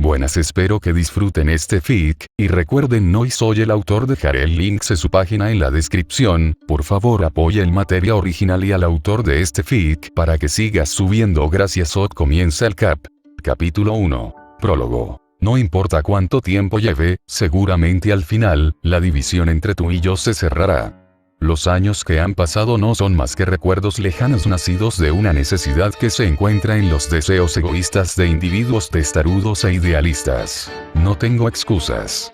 Buenas, espero que disfruten este fic, y recuerden no soy el autor, dejaré el link de su página en la descripción. Por favor apoya el material original y al autor de este fic para que siga subiendo. Gracias. Comienza el capítulo 1. Prólogo. No importa cuánto tiempo lleve, seguramente al final, la división entre tú y yo se cerrará. Los años que han pasado no son más que recuerdos lejanos nacidos de una necesidad que se encuentra en los deseos egoístas de individuos testarudos e idealistas. No tengo excusas.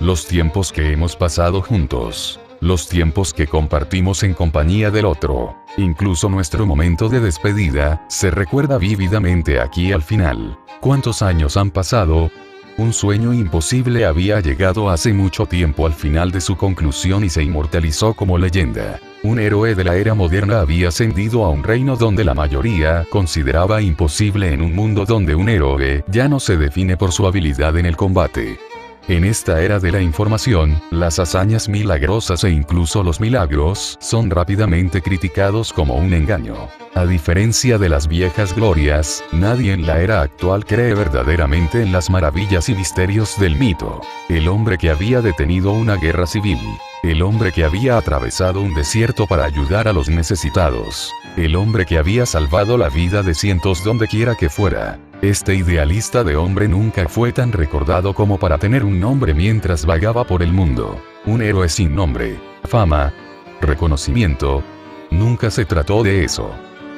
Los tiempos que hemos pasado juntos. Los tiempos que compartimos en compañía del otro. Incluso nuestro momento de despedida, se recuerda vívidamente aquí al final. ¿Cuántos años han pasado? Un sueño imposible había llegado hace mucho tiempo al final de su conclusión y se inmortalizó como leyenda. Un héroe de la era moderna había ascendido a un reino donde la mayoría consideraba imposible, en un mundo donde un héroe ya no se define por su habilidad en el combate. En esta era de la información, las hazañas milagrosas e incluso los milagros son rápidamente criticados como un engaño. A diferencia de las viejas glorias, nadie en la era actual cree verdaderamente en las maravillas y misterios del mito. El hombre que había detenido una guerra civil. El hombre que había atravesado un desierto para ayudar a los necesitados. El hombre que había salvado la vida de cientos donde quiera que fuera. Este idealista de hombre nunca fue tan recordado como para tener un nombre mientras vagaba por el mundo. Un héroe sin nombre, fama, reconocimiento. Nunca se trató de eso.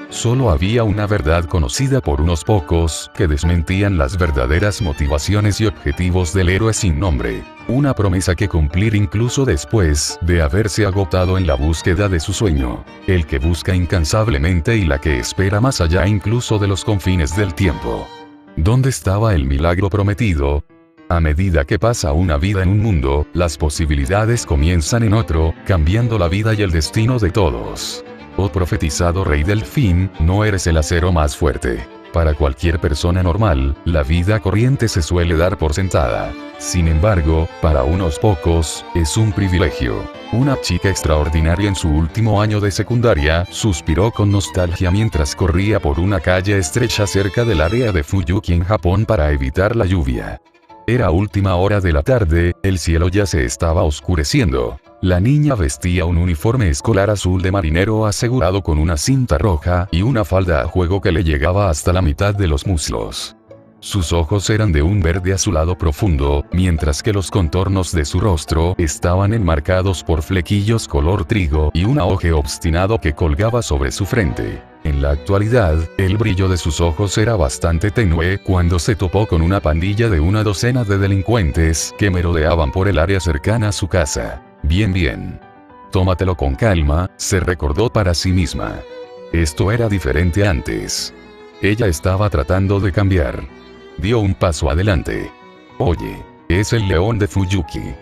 Solo había una verdad conocida por unos pocos, que desmentían las verdaderas motivaciones y objetivos del héroe sin nombre. Una promesa que cumplir incluso después de haberse agotado en la búsqueda de su sueño. El que busca incansablemente y la que espera más allá incluso de los confines del tiempo. ¿Dónde estaba el milagro prometido? A medida que pasa una vida en un mundo, las posibilidades comienzan en otro, cambiando la vida y el destino de todos. Oh profetizado rey del fin, no eres el acero más fuerte. Para cualquier persona normal, la vida corriente se suele dar por sentada. Sin embargo, para unos pocos, es un privilegio. Una chica extraordinaria en su último año de secundaria, suspiró con nostalgia mientras corría por una calle estrecha cerca del área de Fuyuki en Japón para evitar la lluvia. Era última hora de la tarde, el cielo ya se estaba oscureciendo. La niña vestía un uniforme escolar azul de marinero asegurado con una cinta roja y una falda a juego que le llegaba hasta la mitad de los muslos. Sus ojos eran de un verde azulado profundo, mientras que los contornos de su rostro estaban enmarcados por flequillos color trigo y un ojo obstinado que colgaba sobre su frente. En la actualidad, el brillo de sus ojos era bastante tenue cuando se topó con una pandilla de una docena de delincuentes que merodeaban por el área cercana a su casa. Bien. Tómatelo con calma, se recordó para sí misma. Esto era diferente antes. Ella estaba tratando de cambiar. Dio un paso adelante. Oye, es el león de Fuyuki.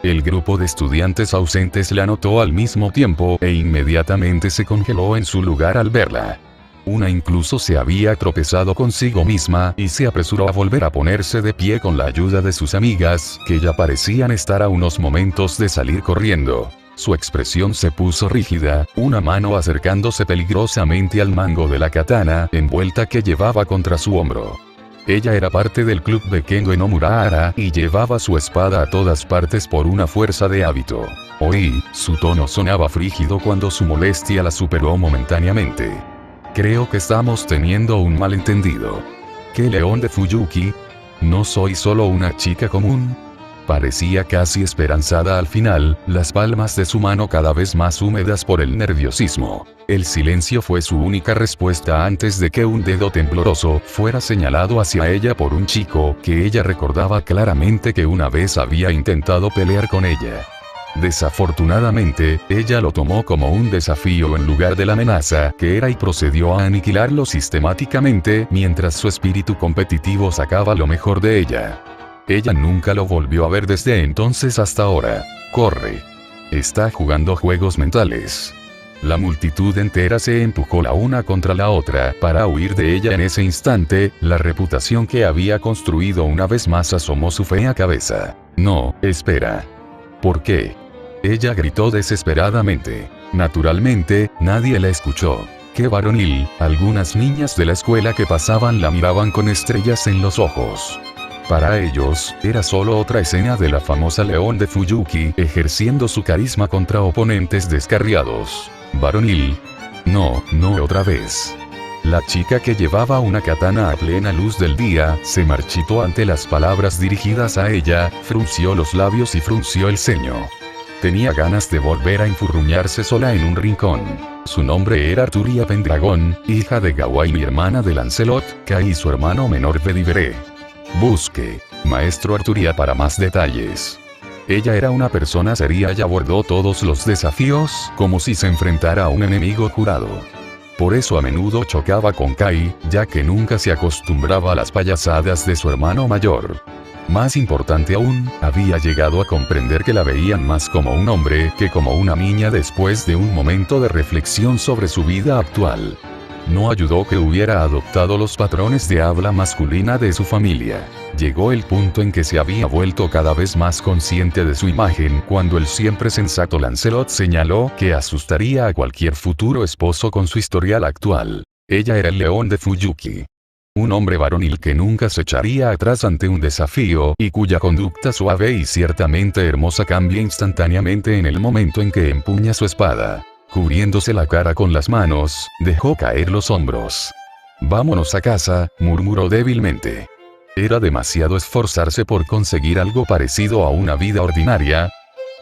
El grupo de estudiantes ausentes la notó al mismo tiempo e inmediatamente se congeló en su lugar al verla. Una incluso se había tropezado consigo misma y se apresuró a volver a ponerse de pie con la ayuda de sus amigas, que ya parecían estar a unos momentos de salir corriendo. Su expresión se puso rígida, una mano acercándose peligrosamente al mango de la katana envuelta que llevaba contra su hombro. Ella era parte del club de Kendo en Omurahara y llevaba su espada a todas partes por una fuerza de hábito. Oí, su tono sonaba frígido cuando su molestia la superó momentáneamente. Creo que estamos teniendo un malentendido. ¿Qué león de Fuyuki? ¿No soy solo una chica común? Parecía casi esperanzada al final, las palmas de su mano cada vez más húmedas por el nerviosismo. El silencio fue su única respuesta antes de que un dedo tembloroso fuera señalado hacia ella por un chico que ella recordaba claramente que una vez había intentado pelear con ella. Desafortunadamente, ella lo tomó como un desafío en lugar de la amenaza que era y procedió a aniquilarlo sistemáticamente mientras su espíritu competitivo sacaba lo mejor de ella. Ella nunca lo volvió a ver desde entonces hasta ahora. Corre. Está jugando juegos mentales. La multitud entera se empujó la una contra la otra para huir de ella en ese instante. La reputación que había construido una vez más asomó su fea cabeza. No, espera. ¿Por qué? Ella gritó desesperadamente. Naturalmente, nadie la escuchó. ¡Qué varonil! Algunas niñas de la escuela que pasaban la miraban con estrellas en los ojos. Para ellos, era solo otra escena de la famosa León de Fuyuki ejerciendo su carisma contra oponentes descarriados. Varonil. No otra vez. La chica que llevaba una katana a plena luz del día, se marchitó ante las palabras dirigidas a ella, frunció los labios y frunció el ceño. Tenía ganas de volver a enfurruñarse sola en un rincón. Su nombre era Arturia Pendragon, hija de Gawain y hermana de Lancelot, Kai y su hermano menor Bedivere. Busque, maestro Arturia, para más detalles. Ella era una persona seria y abordó todos los desafíos como si se enfrentara a un enemigo jurado. Por eso a menudo chocaba con Kai, ya que nunca se acostumbraba a las payasadas de su hermano mayor. Más importante aún, había llegado a comprender que la veían más como un hombre que como una niña después de un momento de reflexión sobre su vida actual. No ayudó que hubiera adoptado los patrones de habla masculina de su familia. Llegó el punto en que se había vuelto cada vez más consciente de su imagen cuando el siempre sensato Lancelot señaló que asustaría a cualquier futuro esposo con su historial actual. Ella era el León de Fuyuki. Un hombre varonil que nunca se echaría atrás ante un desafío y cuya conducta suave y ciertamente hermosa cambia instantáneamente en el momento en que empuña su espada. Cubriéndose la cara con las manos, dejó caer los hombros. «Vámonos a casa», murmuró débilmente. Era demasiado esforzarse por conseguir algo parecido a una vida ordinaria.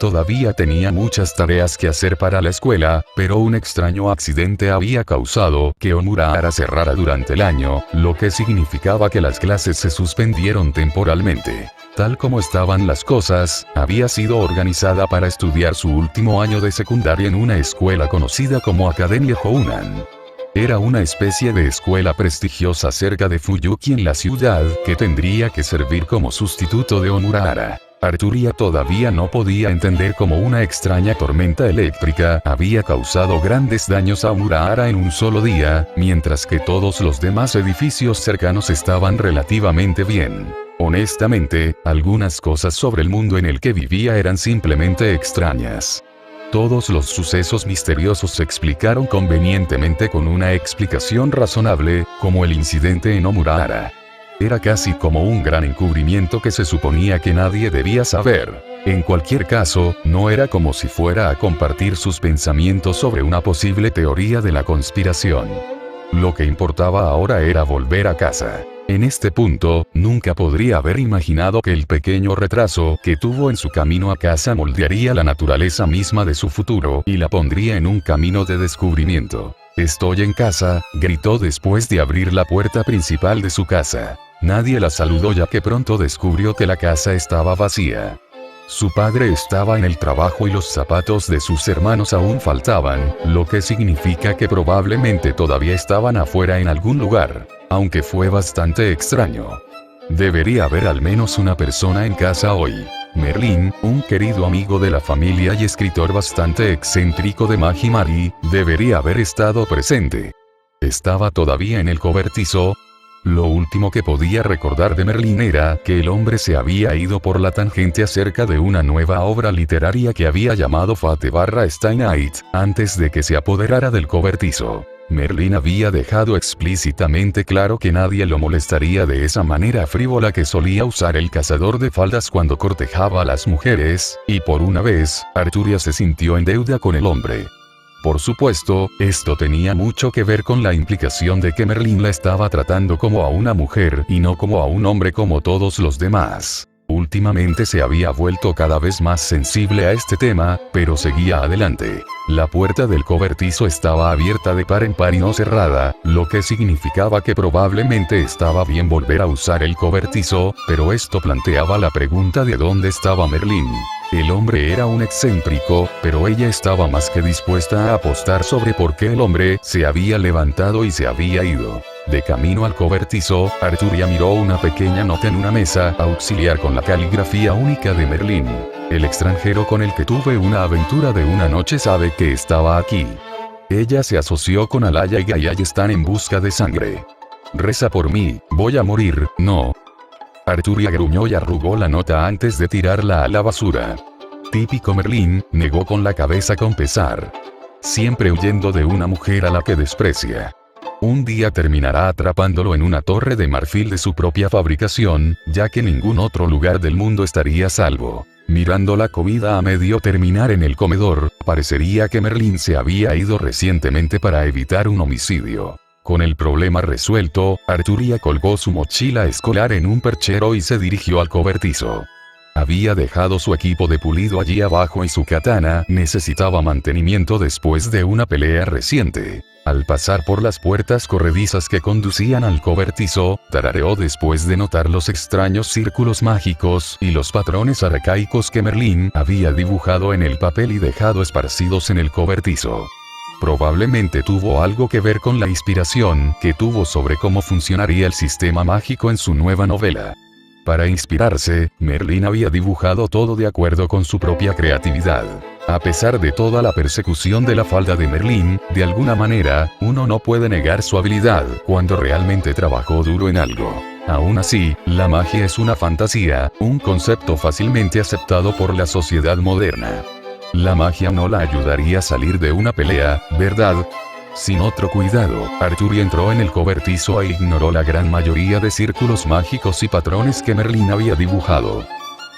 Todavía tenía muchas tareas que hacer para la escuela, pero un extraño accidente había causado que Omurahara cerrara durante el año, lo que significaba que las clases se suspendieron temporalmente. Tal como estaban las cosas, había sido organizada para estudiar su último año de secundaria en una escuela conocida como Academia Hounan. Era una especie de escuela prestigiosa cerca de Fuyuki en la ciudad, que tendría que servir como sustituto de Omurahara. Arturia todavía no podía entender cómo una extraña tormenta eléctrica había causado grandes daños a Omurahara en un solo día, mientras que todos los demás edificios cercanos estaban relativamente bien. Honestamente, algunas cosas sobre el mundo en el que vivía eran simplemente extrañas. Todos los sucesos misteriosos se explicaron convenientemente con una explicación razonable, como el incidente en Omurahara. Era casi como un gran encubrimiento que se suponía que nadie debía saber. En cualquier caso, no era como si fuera a compartir sus pensamientos sobre una posible teoría de la conspiración. Lo que importaba ahora era volver a casa. En este punto, nunca podría haber imaginado que el pequeño retraso que tuvo en su camino a casa moldearía la naturaleza misma de su futuro y la pondría en un camino de descubrimiento. «Estoy en casa», gritó después de abrir la puerta principal de su casa. Nadie la saludó ya que pronto descubrió que la casa estaba vacía. Su padre estaba en el trabajo y los zapatos de sus hermanos aún faltaban, lo que significa que probablemente todavía estaban afuera en algún lugar, aunque fue bastante extraño. Debería haber al menos una persona en casa hoy. Merlin, un querido amigo de la familia y escritor bastante excéntrico de Magimari, debería haber estado presente. ¿Estaba todavía en el cobertizo? Lo último que podía recordar de Merlin era que el hombre se había ido por la tangente acerca de una nueva obra literaria que había llamado Fate/Steinheit, antes de que se apoderara del cobertizo. Merlin había dejado explícitamente claro que nadie lo molestaría de esa manera frívola que solía usar el cazador de faldas cuando cortejaba a las mujeres, y por una vez, Arturia se sintió en deuda con el hombre. Por supuesto, esto tenía mucho que ver con la implicación de que Merlin la estaba tratando como a una mujer y no como a un hombre como todos los demás. Últimamente se había vuelto cada vez más sensible a este tema, pero seguía adelante. La puerta del cobertizo estaba abierta de par en par y no cerrada, lo que significaba que probablemente estaba bien volver a usar el cobertizo, pero esto planteaba la pregunta de dónde estaba Merlin. El hombre era un excéntrico, pero ella estaba más que dispuesta a apostar sobre por qué el hombre se había levantado y se había ido. De camino al cobertizo, Arturia miró una pequeña nota en una mesa auxiliar con la caligrafía única de Merlin. El extranjero con el que tuve una aventura de una noche sabe que estaba aquí. Ella se asoció con Alaya y Gaia y están en busca de sangre. Reza por mí, voy a morir, no. Arturia gruñó y arrugó la nota antes de tirarla a la basura. Típico Merlin, negó con la cabeza con pesar. Siempre huyendo de una mujer a la que desprecia. Un día terminará atrapándolo en una torre de marfil de su propia fabricación, ya que ningún otro lugar del mundo estaría a salvo. Mirando la comida a medio terminar en el comedor, parecería que Merlín se había ido recientemente para evitar un homicidio. Con el problema resuelto, Arturia colgó su mochila escolar en un perchero y se dirigió al cobertizo. Había dejado su equipo de pulido allí abajo y su katana necesitaba mantenimiento después de una pelea reciente. Al pasar por las puertas corredizas que conducían al cobertizo, tarareó después de notar los extraños círculos mágicos y los patrones arcaicos que Merlín había dibujado en el papel y dejado esparcidos en el cobertizo. Probablemente tuvo algo que ver con la inspiración que tuvo sobre cómo funcionaría el sistema mágico en su nueva novela. Para inspirarse, Merlín había dibujado todo de acuerdo con su propia creatividad. A pesar de toda la persecución de la falda de Merlín, de alguna manera, uno no puede negar su habilidad cuando realmente trabajó duro en algo. Aún así, la magia es una fantasía, un concepto fácilmente aceptado por la sociedad moderna. La magia no la ayudaría a salir de una pelea, ¿verdad? Sin otro cuidado, Arturia entró en el cobertizo e ignoró la gran mayoría de círculos mágicos y patrones que Merlín había dibujado.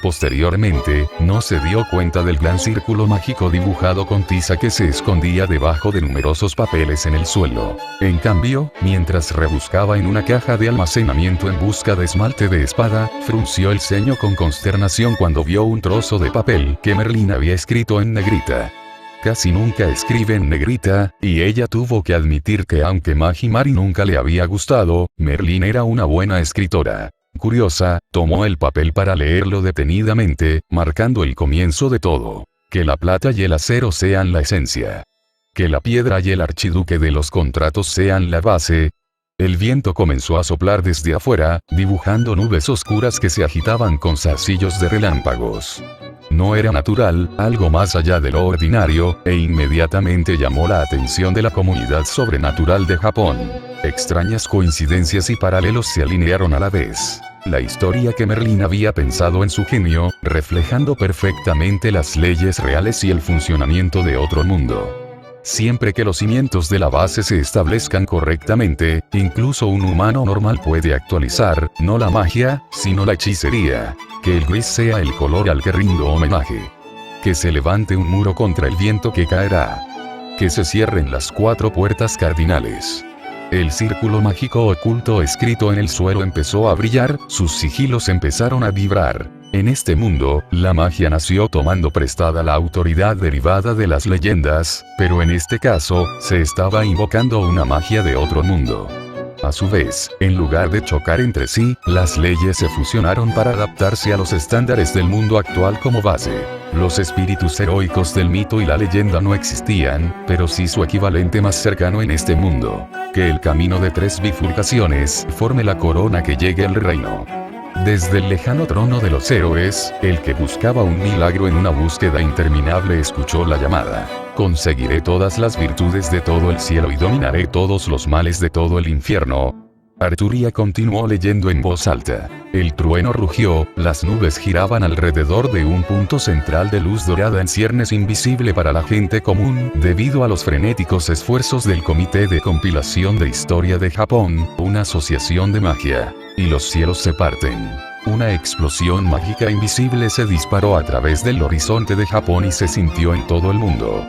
Posteriormente, no se dio cuenta del gran círculo mágico dibujado con tiza que se escondía debajo de numerosos papeles en el suelo. En cambio, mientras rebuscaba en una caja de almacenamiento en busca de esmalte de espada, frunció el ceño con consternación cuando vio un trozo de papel que Merlín había escrito en negrita. Casi nunca escribe en negrita, y ella tuvo que admitir que aunque Magimari nunca le había gustado, Merlín era una buena escritora. Curiosa, tomó el papel para leerlo detenidamente, marcando el comienzo de todo. Que la plata y el acero sean la esencia. Que la piedra y el archiduque de los contratos sean la base. El viento comenzó a soplar desde afuera, dibujando nubes oscuras que se agitaban con zarcillos de relámpagos. No era natural, algo más allá de lo ordinario, e inmediatamente llamó la atención de la comunidad sobrenatural de Japón. Extrañas coincidencias y paralelos se alinearon a la vez. La historia que Merlín había pensado en su genio, reflejando perfectamente las leyes reales y el funcionamiento de otro mundo. Siempre que los cimientos de la base se establezcan correctamente, incluso un humano normal puede actualizar, no la magia, sino la hechicería. Que el gris sea el color al que rindo homenaje. Que se levante un muro contra el viento que caerá. Que se cierren las 4 puertas cardinales. El círculo mágico oculto escrito en el suelo empezó a brillar, sus sigilos empezaron a vibrar. En este mundo, la magia nació tomando prestada la autoridad derivada de las leyendas, pero en este caso, se estaba invocando una magia de otro mundo. A su vez, en lugar de chocar entre sí, las leyes se fusionaron para adaptarse a los estándares del mundo actual como base. Los espíritus heroicos del mito y la leyenda no existían, pero sí su equivalente más cercano en este mundo. Que el camino de 3 bifurcaciones forme la corona que llegue al reino. Desde el lejano trono de los héroes, el que buscaba un milagro en una búsqueda interminable escuchó la llamada. Conseguiré todas las virtudes de todo el cielo y dominaré todos los males de todo el infierno. Arturia continuó leyendo en voz alta. El trueno rugió, las nubes giraban alrededor de un punto central de luz dorada en ciernes invisible para la gente común, debido a los frenéticos esfuerzos del Comité de Compilación de Historia de Japón, una asociación de magia. Y los cielos se parten. Una explosión mágica invisible se disparó a través del horizonte de Japón y se sintió en todo el mundo.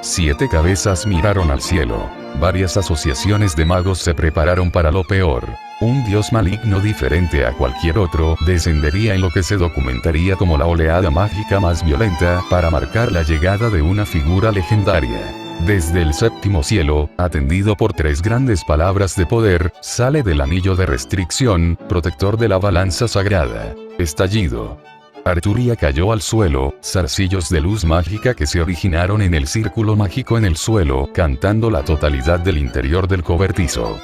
7 cabezas miraron al cielo. Varias asociaciones de magos se prepararon para lo peor. Un dios maligno diferente a cualquier otro descendería en lo que se documentaría como la oleada mágica más violenta para marcar la llegada de una figura legendaria. Desde el séptimo cielo, atendido por 3 grandes palabras de poder, sale del anillo de restricción, protector de la balanza sagrada. Estallido. Arturia cayó al suelo, zarcillos de luz mágica que se originaron en el círculo mágico en el suelo, cantando la totalidad del interior del cobertizo.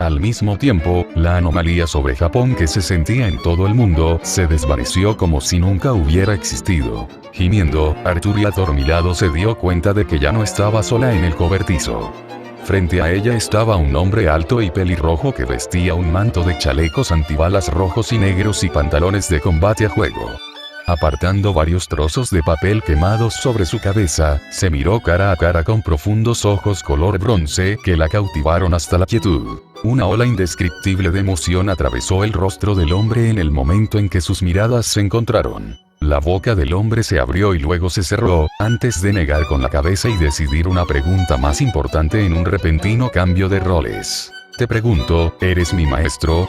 Al mismo tiempo, la anomalía sobre Japón que se sentía en todo el mundo, se desvaneció como si nunca hubiera existido. Gimiendo, Arturia adormilado se dio cuenta de que ya no estaba sola en el cobertizo. Frente a ella estaba un hombre alto y pelirrojo que vestía un manto de chalecos antibalas rojos y negros y pantalones de combate a juego. Apartando varios trozos de papel quemados sobre su cabeza, se miró cara a cara con profundos ojos color bronce que la cautivaron hasta la quietud. Una ola indescriptible de emoción atravesó el rostro del hombre en el momento en que sus miradas se encontraron. La boca del hombre se abrió y luego se cerró, antes de negar con la cabeza y decidir una pregunta más importante en un repentino cambio de roles. Te pregunto, ¿eres mi maestro?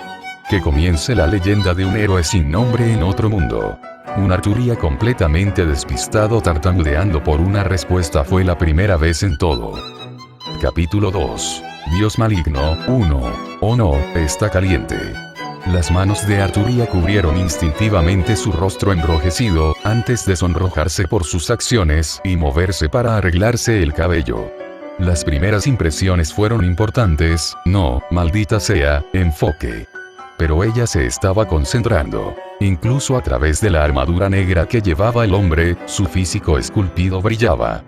Que comience la leyenda de un héroe sin nombre en otro mundo. Un Arturia completamente despistado tartamudeando por una respuesta fue la primera vez en todo. Capítulo 2. Dios maligno, 1. Oh no, está caliente. Las manos de Arturia cubrieron instintivamente su rostro enrojecido, antes de sonrojarse por sus acciones y moverse para arreglarse el cabello. Las primeras impresiones fueron importantes, no, maldita sea, enfoque. Pero ella se estaba concentrando. Incluso a través de la armadura negra que llevaba el hombre, su físico esculpido brillaba.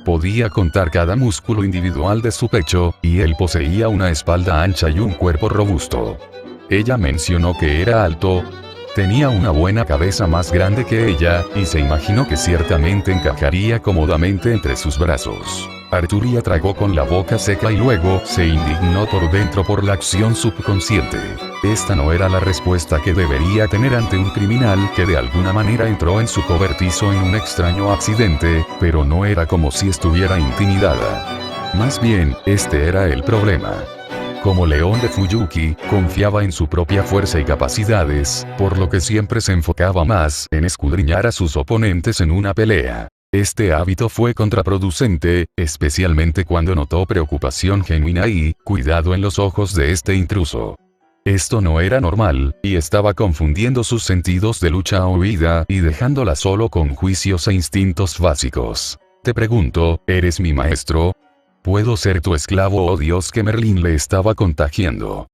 Podía contar cada músculo individual de su pecho, y él poseía una espalda ancha y un cuerpo robusto. Ella mencionó que era alto. Tenía una buena cabeza más grande que ella, y se imaginó que ciertamente encajaría cómodamente entre sus brazos. Arturia tragó con la boca seca y luego se indignó por dentro por la acción subconsciente. Esta no era la respuesta que debería tener ante un criminal que de alguna manera entró en su cobertizo en un extraño accidente, pero no era como si estuviera intimidada. Más bien, este era el problema. Como león de Fuyuki, confiaba en su propia fuerza y capacidades, por lo que siempre se enfocaba más en escudriñar a sus oponentes en una pelea. Este hábito fue contraproducente, especialmente cuando notó preocupación genuina y cuidado en los ojos de este intruso. Esto no era normal, y estaba confundiendo sus sentidos de lucha o huida y dejándola solo con juicios e instintos básicos. Te pregunto, ¿eres mi maestro? ¿Puedo ser tu esclavo? Oh Dios, que Merlín le estaba contagiando.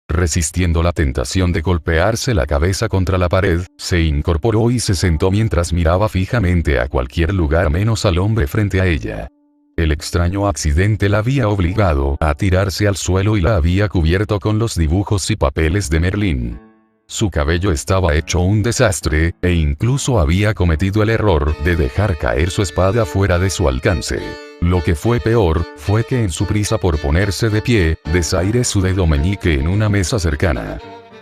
Resistiendo la tentación de golpearse la cabeza contra la pared, se incorporó y se sentó mientras miraba fijamente a cualquier lugar menos al hombre frente a ella. El extraño accidente la había obligado a tirarse al suelo y la había cubierto con los dibujos y papeles de Merlín. Su cabello estaba hecho un desastre, e incluso había cometido el error de dejar caer su espada fuera de su alcance. Lo que fue peor, fue que en su prisa por ponerse de pie, desaire su dedo meñique en una mesa cercana.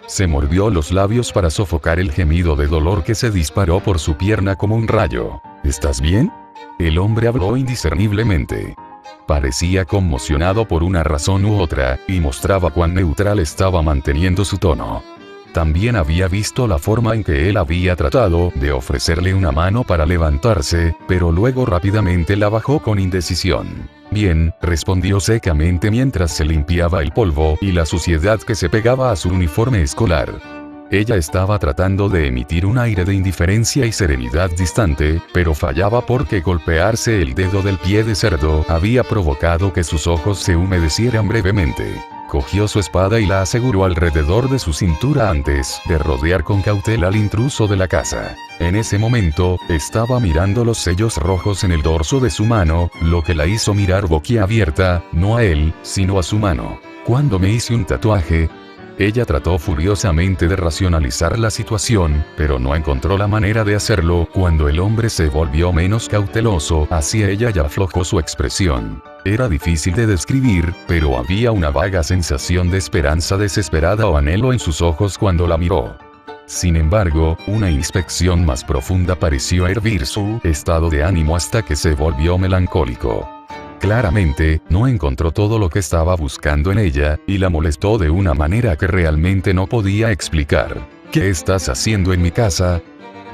Se mordió los labios para sofocar el gemido de dolor que se disparó por su pierna como un rayo. ¿Estás bien? El hombre habló indiscerniblemente. Parecía conmocionado por una razón u otra, y mostraba cuán neutral estaba manteniendo su tono. También había visto la forma en que él había tratado de ofrecerle una mano para levantarse, pero luego rápidamente la bajó con indecisión. Bien, respondió secamente mientras se limpiaba el polvo y la suciedad que se pegaba a su uniforme escolar. Ella estaba tratando de emitir un aire de indiferencia y serenidad distante, pero fallaba porque golpearse el dedo del pie de cerdo había provocado que sus ojos se humedecieran brevemente. Cogió su espada y la aseguró alrededor de su cintura antes de rodear con cautela al intruso de la casa. En ese momento, estaba mirando los sellos rojos en el dorso de su mano, lo que la hizo mirar boquiabierta, no a él, sino a su mano. Cuando me hice un tatuaje, ella trató furiosamente de racionalizar la situación, pero no encontró la manera de hacerlo. Cuando el hombre se volvió menos cauteloso hacia ella y aflojó su expresión. Era difícil de describir, pero había una vaga sensación de esperanza desesperada o anhelo en sus ojos cuando la miró. Sin embargo, una inspección más profunda pareció hervir su estado de ánimo hasta que se volvió melancólico. Claramente, no encontró todo lo que estaba buscando en ella, y la molestó de una manera que realmente no podía explicar. ¿Qué estás haciendo en mi casa?,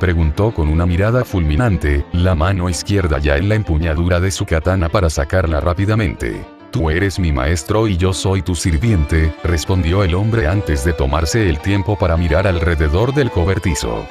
preguntó con una mirada fulminante, la mano izquierda ya en la empuñadura de su katana para sacarla rápidamente. Tú eres mi maestro y yo soy tu sirviente, respondió el hombre antes de tomarse el tiempo para mirar alrededor del cobertizo.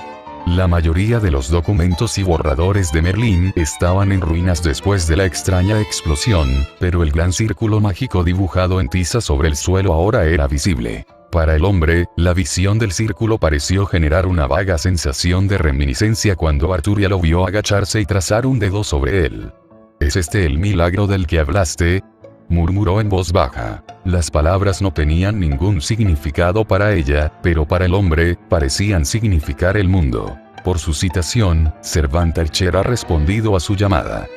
La mayoría de los documentos y borradores de Merlín estaban en ruinas después de la extraña explosión, pero el gran círculo mágico dibujado en tiza sobre el suelo ahora era visible. Para el hombre, la visión del círculo pareció generar una vaga sensación de reminiscencia cuando Arturia lo vio agacharse y trazar un dedo sobre él. ¿Es este el milagro del que hablaste?, murmuró en voz baja. Las palabras no tenían ningún significado para ella, pero para el hombre, parecían significar el mundo. Por su citación, Cervantes ha respondido a su llamada.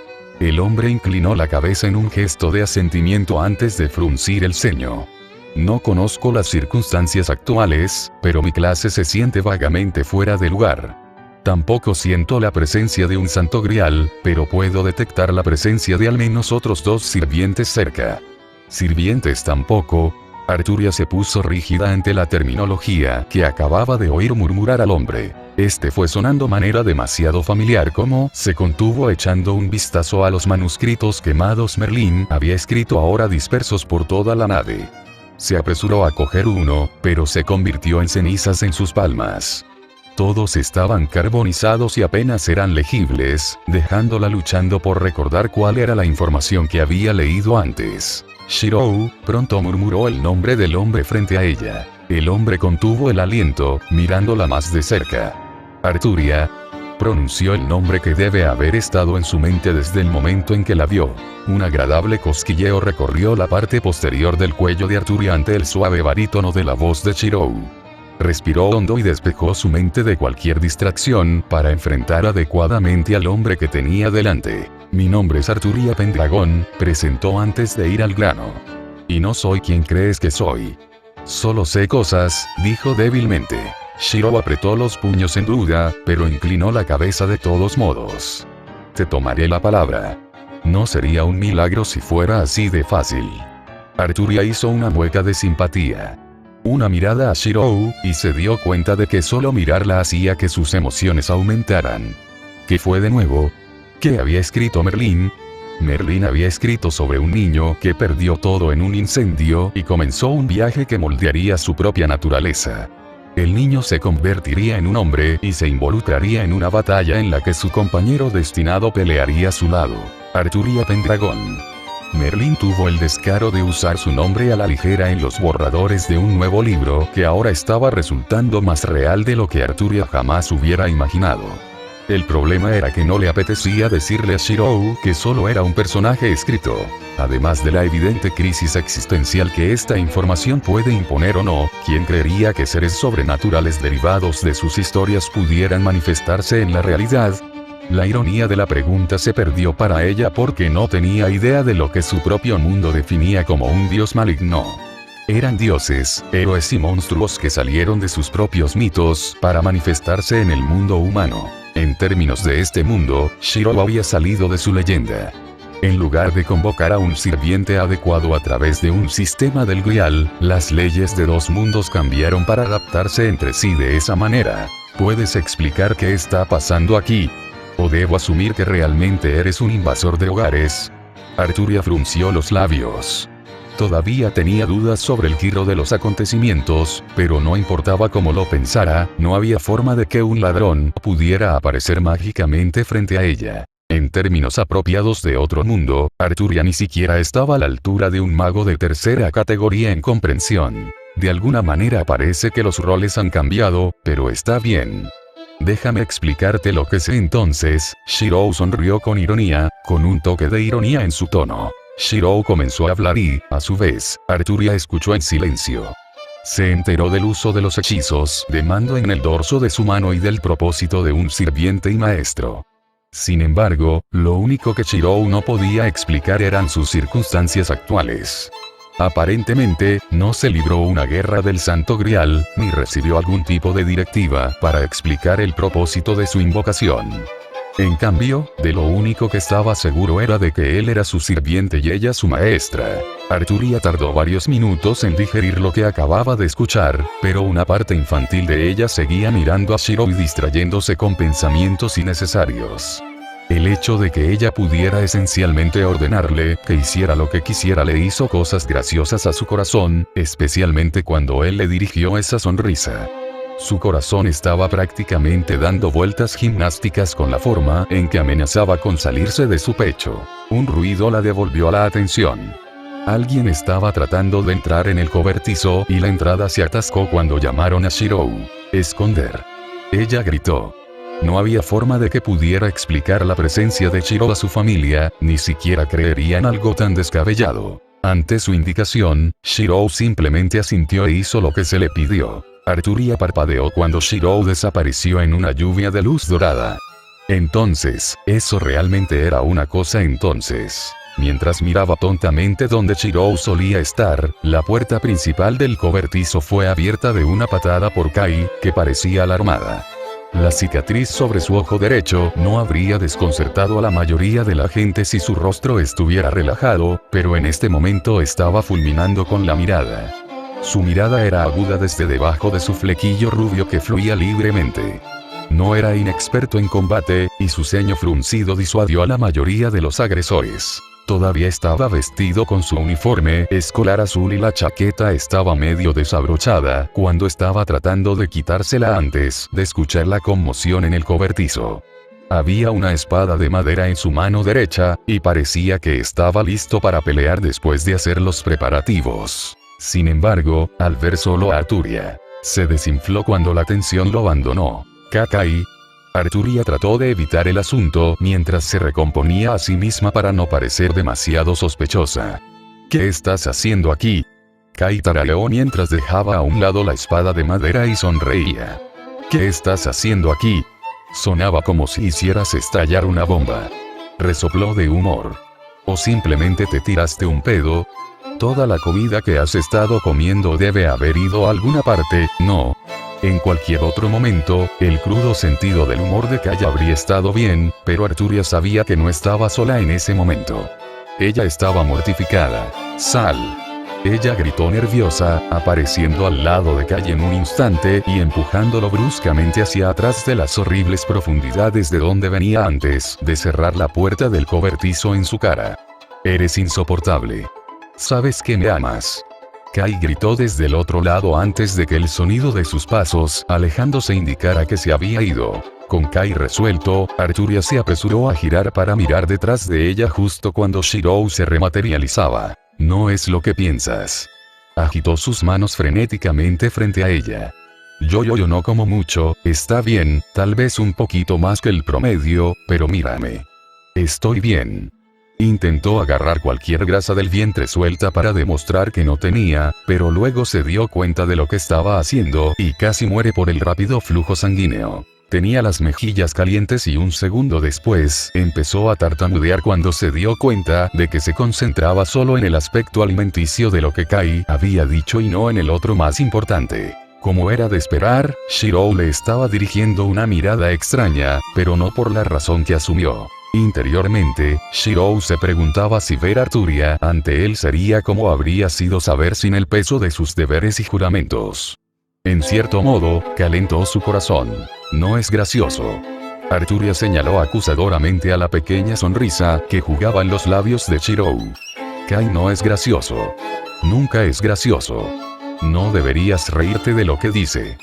El hombre inclinó la cabeza en un gesto de asentimiento antes de fruncir el ceño. No conozco las circunstancias actuales, pero mi clase se siente vagamente fuera de lugar. Tampoco siento la presencia de un santo grial, pero puedo detectar la presencia de al menos otros 2 sirvientes cerca. Sirvientes tampoco. Arturia se puso rígida ante la terminología que acababa de oír murmurar al hombre. Este fue sonando manera demasiado familiar como se contuvo echando un vistazo a los manuscritos quemados. Merlín había escrito ahora dispersos por toda la nave. Se apresuró a coger uno, pero se convirtió en cenizas en sus palmas. Todos estaban carbonizados y apenas eran legibles, dejándola luchando por recordar cuál era la información que había leído antes. Shirou, pronto murmuró el nombre del hombre frente a ella. El hombre contuvo el aliento, mirándola más de cerca. Arturia. Pronunció el nombre que debe haber estado en su mente desde el momento en que la vio. Un agradable cosquilleo recorrió la parte posterior del cuello de Arturia ante el suave barítono de la voz de Shirou. Respiró hondo y despejó su mente de cualquier distracción para enfrentar adecuadamente al hombre que tenía delante. Mi nombre es Arturia Pendragon, presentó antes de ir al grano. Y no soy quien crees que soy. Solo sé cosas, dijo débilmente. Shirou apretó los puños en duda, pero inclinó la cabeza de todos modos. Te tomaré la palabra. No sería un milagro si fuera así de fácil. Arturia hizo una mueca de simpatía. Una mirada a Shirou, y se dio cuenta de que solo mirarla hacía que sus emociones aumentaran. ¿Qué fue de nuevo? ¿Qué había escrito Merlín? Merlín había escrito sobre un niño que perdió todo en un incendio y comenzó un viaje que moldearía su propia naturaleza. El niño se convertiría en un hombre y se involucraría en una batalla en la que su compañero destinado pelearía a su lado. Arturia Pendragon. Merlín tuvo el descaro de usar su nombre a la ligera en los borradores de un nuevo libro que ahora estaba resultando más real de lo que Arturia jamás hubiera imaginado. El problema era que no le apetecía decirle a Shirou que solo era un personaje escrito. Además de la evidente crisis existencial que esta información puede imponer o no, ¿quién creería que seres sobrenaturales derivados de sus historias pudieran manifestarse en la realidad? La ironía de la pregunta se perdió para ella porque no tenía idea de lo que su propio mundo definía como un dios maligno. Eran dioses, héroes y monstruos que salieron de sus propios mitos para manifestarse en el mundo humano. En términos de este mundo, Shirou había salido de su leyenda. En lugar de convocar a un sirviente adecuado a través de un sistema del Grial, las leyes de 2 mundos cambiaron para adaptarse entre sí de esa manera. ¿Puedes explicar qué está pasando aquí? ¿O debo asumir que realmente eres un invasor de hogares? Arturia frunció los labios. Todavía tenía dudas sobre el giro de los acontecimientos, pero no importaba cómo lo pensara, no había forma de que un ladrón pudiera aparecer mágicamente frente a ella. En términos apropiados de otro mundo, Arturia ni siquiera estaba a la altura de un mago de tercera categoría en comprensión. De alguna manera parece que los roles han cambiado, pero está bien. Déjame explicarte lo que sé entonces. Shirou sonrió con ironía, con un toque de ironía en su tono. Shirou comenzó a hablar y, a su vez, Arturia escuchó en silencio. Se enteró del uso de los hechizos de mando en el dorso de su mano y del propósito de un sirviente y maestro. Sin embargo, lo único que Shirou no podía explicar eran sus circunstancias actuales. Aparentemente, no se libró una guerra del Santo Grial, ni recibió algún tipo de directiva para explicar el propósito de su invocación. En cambio, de lo único que estaba seguro era de que él era su sirviente y ella su maestra. Arturia tardó varios minutos en digerir lo que acababa de escuchar, pero una parte infantil de ella seguía mirando a Shirou y distrayéndose con pensamientos innecesarios. El hecho de que ella pudiera esencialmente ordenarle que hiciera lo que quisiera le hizo cosas graciosas a su corazón, especialmente cuando él le dirigió esa sonrisa. Su corazón estaba prácticamente dando vueltas gimnásticas con la forma en que amenazaba con salirse de su pecho. Un ruido la devolvió a la atención. Alguien estaba tratando de entrar en el cobertizo y la entrada se atascó cuando llamaron a Shirou. ¡Esconder! Ella gritó. No había forma de que pudiera explicar la presencia de Shirou a su familia, ni siquiera creería en algo tan descabellado. Ante su indicación, Shirou simplemente asintió e hizo lo que se le pidió. Arturia parpadeó cuando Shirou desapareció en una lluvia de luz dorada. Entonces, eso realmente era una cosa entonces. Mientras miraba tontamente donde Shirou solía estar, la puerta principal del cobertizo fue abierta de una patada por Kai, que parecía alarmada. La cicatriz sobre su ojo derecho no habría desconcertado a la mayoría de la gente si su rostro estuviera relajado, pero en este momento estaba fulminando con la mirada. Su mirada era aguda desde debajo de su flequillo rubio que fluía libremente. No era inexperto en combate, y su ceño fruncido disuadió a la mayoría de los agresores. Todavía estaba vestido con su uniforme escolar azul y la chaqueta estaba medio desabrochada cuando estaba tratando de quitársela antes de escuchar la conmoción en el cobertizo. Había una espada de madera en su mano derecha, y parecía que estaba listo para pelear después de hacer los preparativos. Sin embargo, al ver solo a Arturia, se desinfló cuando la tensión lo abandonó. Kakai. Arturia trató de evitar el asunto mientras se recomponía a sí misma para no parecer demasiado sospechosa. ¿Qué estás haciendo aquí? Kai tarareó mientras dejaba a un lado la espada de madera y sonreía. ¿Qué estás haciendo aquí? Sonaba como si hicieras estallar una bomba. Resopló de humor. ¿O simplemente te tiraste un pedo? Toda la comida que has estado comiendo debe haber ido a alguna parte, ¿no? En cualquier otro momento, el crudo sentido del humor de Kai habría estado bien, pero Arturia sabía que no estaba sola en ese momento. Ella estaba mortificada. ¡Sal! Ella gritó nerviosa, apareciendo al lado de Kai en un instante y empujándolo bruscamente hacia atrás de las horribles profundidades de donde venía antes de cerrar la puerta del cobertizo en su cara. Eres insoportable. Sabes que me amas. Kai gritó desde el otro lado antes de que el sonido de sus pasos alejándose indicara que se había ido. Con Kai resuelto, Arturia se apresuró a girar para mirar detrás de ella justo cuando Shirou se rematerializaba. No es lo que piensas. Agitó sus manos frenéticamente frente a ella. Yo no como mucho, está bien, tal vez un poquito más que el promedio, pero mírame. Estoy bien. Intentó agarrar cualquier grasa del vientre suelta para demostrar que no tenía, pero luego se dio cuenta de lo que estaba haciendo y casi muere por el rápido flujo sanguíneo. Tenía las mejillas calientes y un segundo después empezó a tartamudear cuando se dio cuenta de que se concentraba solo en el aspecto alimenticio de lo que Kai había dicho y no en el otro más importante. Como era de esperar, Shirou le estaba dirigiendo una mirada extraña, pero no por la razón que asumió. Interiormente, Shirou se preguntaba si ver a Arturia ante él sería como habría sido saber sin el peso de sus deberes y juramentos. En cierto modo, calentó su corazón. No es gracioso. Arturia señaló acusadoramente a la pequeña sonrisa que jugaba en los labios de Shirou. Kai no es gracioso. Nunca es gracioso. No deberías reírte de lo que dice.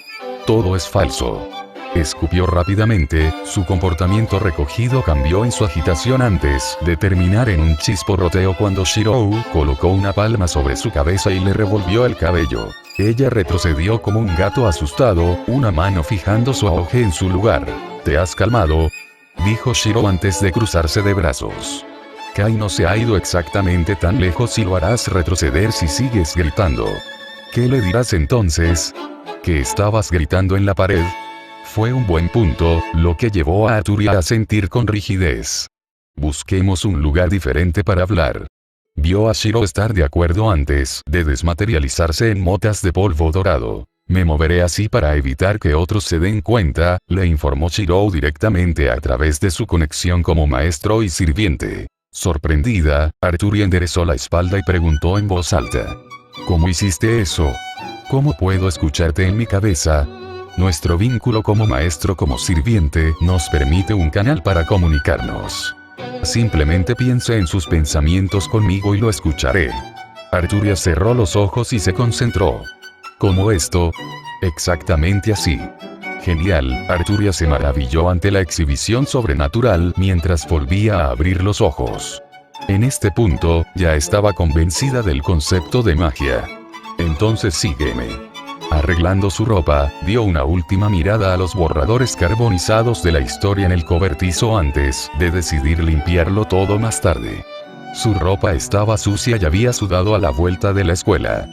Todo es falso. Escupió rápidamente, su comportamiento recogido cambió en su agitación antes de terminar en un chisporroteo cuando Shirou colocó una palma sobre su cabeza y le revolvió el cabello. Ella retrocedió como un gato asustado, una mano fijando su auge en su lugar. ¿Te has calmado?, dijo Shirou antes de cruzarse de brazos. Kai no se ha ido exactamente tan lejos y lo harás retroceder si sigues gritando. ¿Qué le dirás entonces? ¿Que estabas gritando en la pared? Fue un buen punto, lo que llevó a Arturia a sentir con rigidez. Busquemos un lugar diferente para hablar. Vio a Shirou estar de acuerdo antes de desmaterializarse en motas de polvo dorado. Me moveré así para evitar que otros se den cuenta, le informó Shirou directamente a través de su conexión como maestro y sirviente. Sorprendida, Arturia enderezó la espalda y preguntó en voz alta. ¿Cómo hiciste eso? ¿Cómo puedo escucharte en mi cabeza? Nuestro vínculo como maestro como sirviente nos permite un canal para comunicarnos. Simplemente piense en sus pensamientos conmigo y lo escucharé. Arturia cerró los ojos y se concentró. ¿Cómo esto? Exactamente así. Genial, Arturia se maravilló ante la exhibición sobrenatural mientras volvía a abrir los ojos. En este punto, ya estaba convencida del concepto de magia. Entonces sígueme. Arreglando su ropa, dio una última mirada a los borradores carbonizados de la historia en el cobertizo antes de decidir limpiarlo todo más tarde. Su ropa estaba sucia y había sudado a la vuelta de la escuela.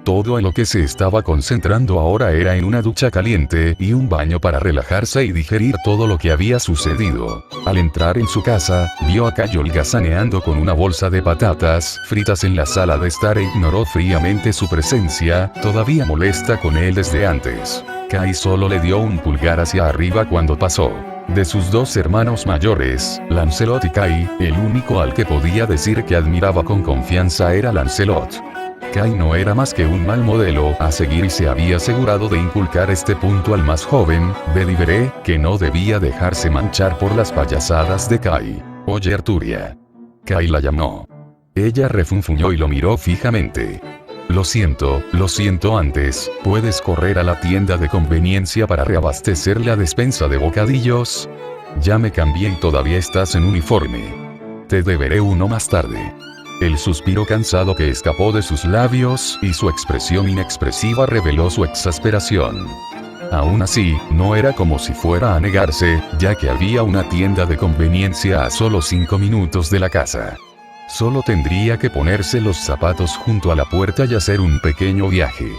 Todo en lo que se estaba concentrando ahora era en una ducha caliente y un baño para relajarse y digerir todo lo que había sucedido. Al entrar en su casa, vio a Kai holgazaneando con una bolsa de patatas fritas en la sala de estar e ignoró fríamente su presencia, todavía molesta con él desde antes. Kai solo le dio un pulgar hacia arriba cuando pasó. De sus dos hermanos mayores, Lancelot y Kai, el único al que podía decir que admiraba con confianza era Lancelot. Kai no era más que un mal modelo a seguir y se había asegurado de inculcar este punto al más joven, Bedivere, que no debía dejarse manchar por las payasadas de Kai. Oye Arturia. Kai la llamó. Ella refunfuñó y lo miró fijamente. Lo siento antes, ¿puedes correr a la tienda de conveniencia para reabastecer la despensa de bocadillos? Ya me cambié y todavía estás en uniforme. Te deberé uno más tarde. El suspiro cansado que escapó de sus labios y su expresión inexpresiva reveló su exasperación. Aún así, no era como si fuera a negarse, ya que había una tienda de conveniencia a solo 5 minutos de la casa. Solo tendría que ponerse los zapatos junto a la puerta y hacer un pequeño viaje.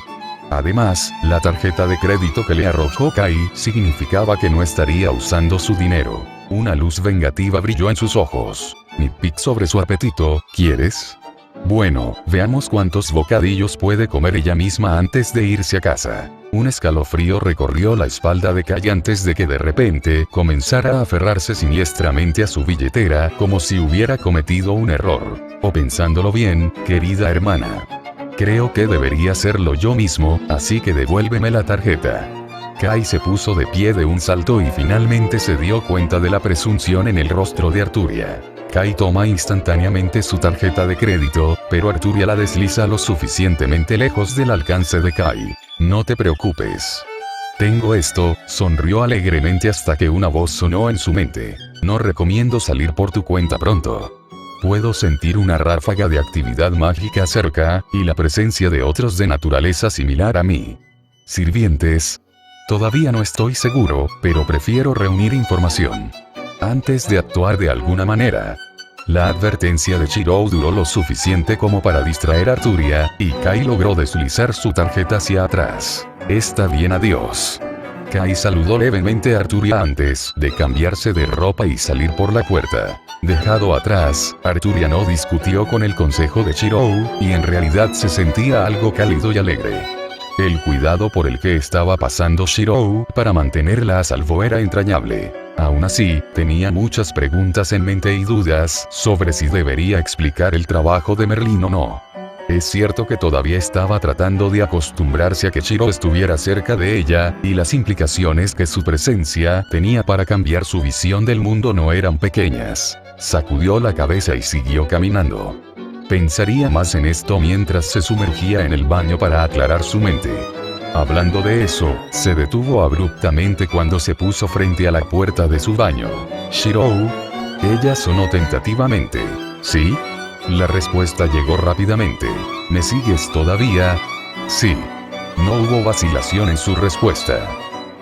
Además, la tarjeta de crédito que le arrojó Kai significaba que no estaría usando su dinero. Una luz vengativa brilló en sus ojos. Nitpick sobre su apetito, ¿quieres? Bueno, veamos cuántos bocadillos puede comer ella misma antes de irse a casa. Un escalofrío recorrió la espalda de Kai antes de que de repente comenzara a aferrarse siniestramente a su billetera como si hubiera cometido un error. O pensándolo bien, querida hermana. Creo que debería hacerlo yo mismo, así que devuélveme la tarjeta. Kai se puso de pie de un salto y finalmente se dio cuenta de la presunción en el rostro de Arturia. Kai toma instantáneamente su tarjeta de crédito, pero Arturia la desliza lo suficientemente lejos del alcance de Kai. No te preocupes. Tengo esto, sonrió alegremente hasta que una voz sonó en su mente. No recomiendo salir por tu cuenta pronto. Puedo sentir una ráfaga de actividad mágica cerca, y la presencia de otros de naturaleza similar a mí. Sirvientes. Todavía no estoy seguro, pero prefiero reunir información antes de actuar de alguna manera. La advertencia de Chirou duró lo suficiente como para distraer a Arturia, y Kai logró deslizar su tarjeta hacia atrás. Está bien, adiós. Kai saludó levemente a Arturia antes de cambiarse de ropa y salir por la puerta. Dejado atrás, Arturia no discutió con el consejo de Chirou, y en realidad se sentía algo cálido y alegre. El cuidado por el que estaba pasando Chirou para mantenerla a salvo era entrañable. Aún así, tenía muchas preguntas en mente y dudas sobre si debería explicar el trabajo de Merlin o no. Es cierto que todavía estaba tratando de acostumbrarse a que Chirou estuviera cerca de ella, y las implicaciones que su presencia tenía para cambiar su visión del mundo no eran pequeñas. Sacudió la cabeza y siguió caminando. Pensaría más en esto mientras se sumergía en el baño para aclarar su mente. Hablando de eso, se detuvo abruptamente cuando se puso frente a la puerta de su baño. Chirou. Ella sonó tentativamente. ¿Sí? La respuesta llegó rápidamente. ¿Me sigues todavía? Sí. No hubo vacilación en su respuesta.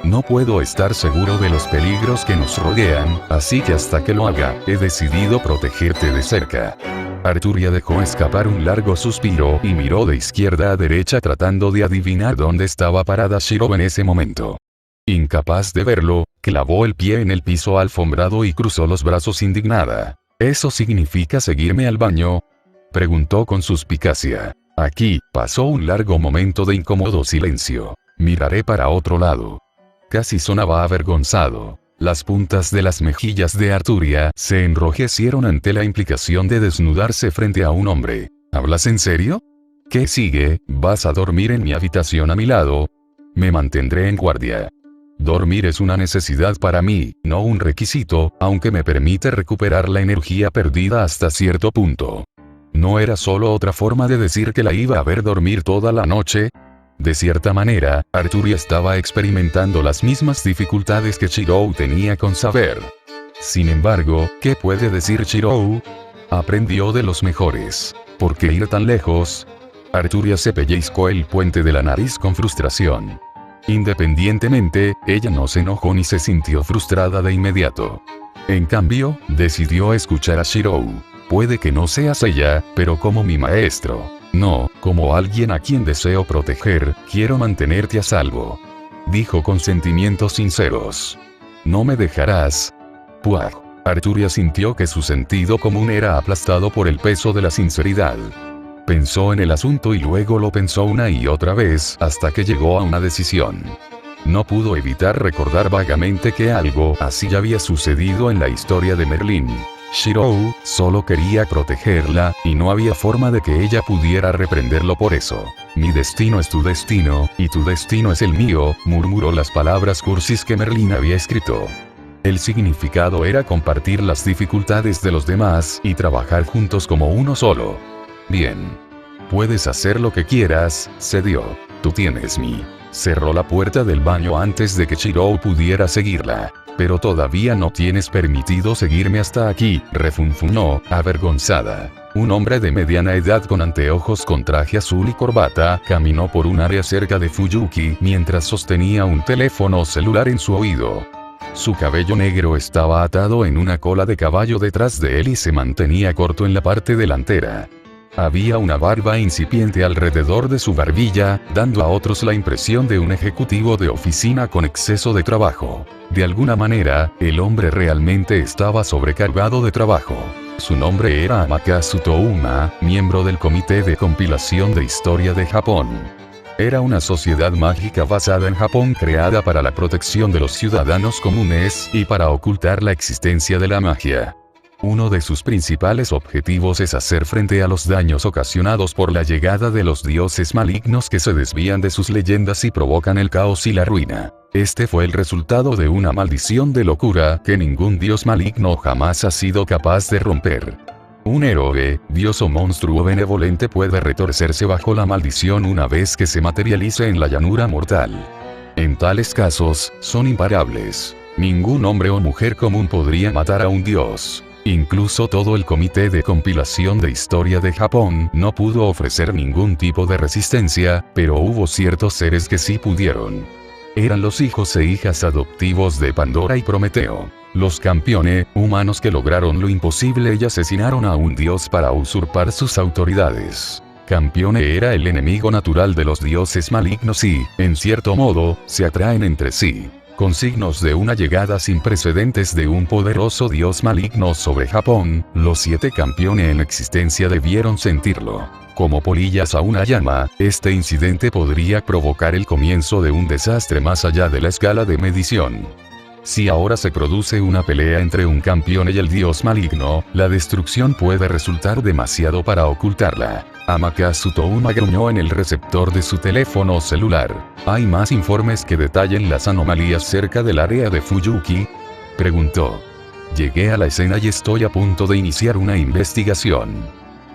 No puedo estar seguro de los peligros que nos rodean, así que hasta que lo haga, he decidido protegerte de cerca. Arturia dejó escapar un largo suspiro y miró de izquierda a derecha tratando de adivinar dónde estaba parada Chirou en ese momento. Incapaz de verlo, clavó el pie en el piso alfombrado y cruzó los brazos indignada. ¿Eso significa seguirme al baño?, preguntó con suspicacia. Aquí, pasó un largo momento de incómodo silencio. Miraré para otro lado. Casi sonaba avergonzado. Las puntas de las mejillas de Arturia se enrojecieron ante la implicación de desnudarse frente a un hombre. ¿Hablas en serio? ¿Qué sigue? ¿Vas a dormir en mi habitación a mi lado? Me mantendré en guardia. Dormir es una necesidad para mí, no un requisito, aunque me permite recuperar la energía perdida hasta cierto punto. ¿No era solo otra forma de decir que la iba a ver dormir toda la noche? De cierta manera, Arturia estaba experimentando las mismas dificultades que Chirou tenía con saber. Sin embargo, ¿qué puede decir Chirou? Aprendió de los mejores. ¿Por qué ir tan lejos? Arturia se pellizcó el puente de la nariz con frustración. Independientemente, ella no se enojó ni se sintió frustrada de inmediato. En cambio, decidió escuchar a Chirou. Puede que no seas ella, pero como mi maestro. No, como alguien a quien deseo proteger, quiero mantenerte a salvo. Dijo con sentimientos sinceros. ¿No me dejarás? Puah. Arturia sintió que su sentido común era aplastado por el peso de la sinceridad. Pensó en el asunto y luego lo pensó una y otra vez hasta que llegó a una decisión. No pudo evitar recordar vagamente que algo así ya había sucedido en la historia de Merlín. Shirou solo quería protegerla, y no había forma de que ella pudiera reprenderlo por eso. Mi destino es tu destino, y tu destino es el mío, murmuró las palabras cursis que Merlín había escrito. El significado era compartir las dificultades de los demás y trabajar juntos como uno solo. Bien. Puedes hacer lo que quieras, cedió. Tú tienes mi. Cerró la puerta del baño antes de que Shirou pudiera seguirla. Pero todavía no tienes permitido seguirme hasta aquí, refunfuñó, avergonzada. Un hombre de mediana edad con anteojos con traje azul y corbata caminó por un área cerca de Fuyuki mientras sostenía un teléfono celular en su oído. Su cabello negro estaba atado en una cola de caballo detrás de él y se mantenía corto en la parte delantera. Había una barba incipiente alrededor de su barbilla, dando a otros la impresión de un ejecutivo de oficina con exceso de trabajo. De alguna manera, el hombre realmente estaba sobrecargado de trabajo. Su nombre era Amakasu Touma, miembro del Comité de Compilación de Historia de Japón. Era una sociedad mágica basada en Japón creada para la protección de los ciudadanos comunes y para ocultar la existencia de la magia. Uno de sus principales objetivos es hacer frente a los daños ocasionados por la llegada de los dioses malignos que se desvían de sus leyendas y provocan el caos y la ruina. Este fue el resultado de una maldición de locura que ningún dios maligno jamás ha sido capaz de romper. Un héroe, dios o monstruo benevolente puede retorcerse bajo la maldición una vez que se materialice en la llanura mortal. En tales casos, son imparables. Ningún hombre o mujer común podría matar a un dios. Incluso todo el Comité de Compilación de Historia de Japón no pudo ofrecer ningún tipo de resistencia, pero hubo ciertos seres que sí pudieron. Eran los hijos e hijas adoptivos de Pandora y Prometeo. Los campione, humanos que lograron lo imposible y asesinaron a un dios para usurpar sus autoridades. Campione era el enemigo natural de los dioses malignos y, en cierto modo, se atraen entre sí. Con signos de una llegada sin precedentes de un poderoso dios maligno sobre Japón, los 7 campeones en existencia debieron sentirlo. Como polillas a una llama, este incidente podría provocar el comienzo de un desastre más allá de la escala de medición. Si ahora se produce una pelea entre un campeón y el dios maligno, la destrucción puede resultar demasiado para ocultarla. Amakasu Touma gruñó en el receptor de su teléfono celular. ¿Hay más informes que detallen las anomalías cerca del área de Fuyuki? Preguntó. Llegué a la escena y estoy a punto de iniciar una investigación.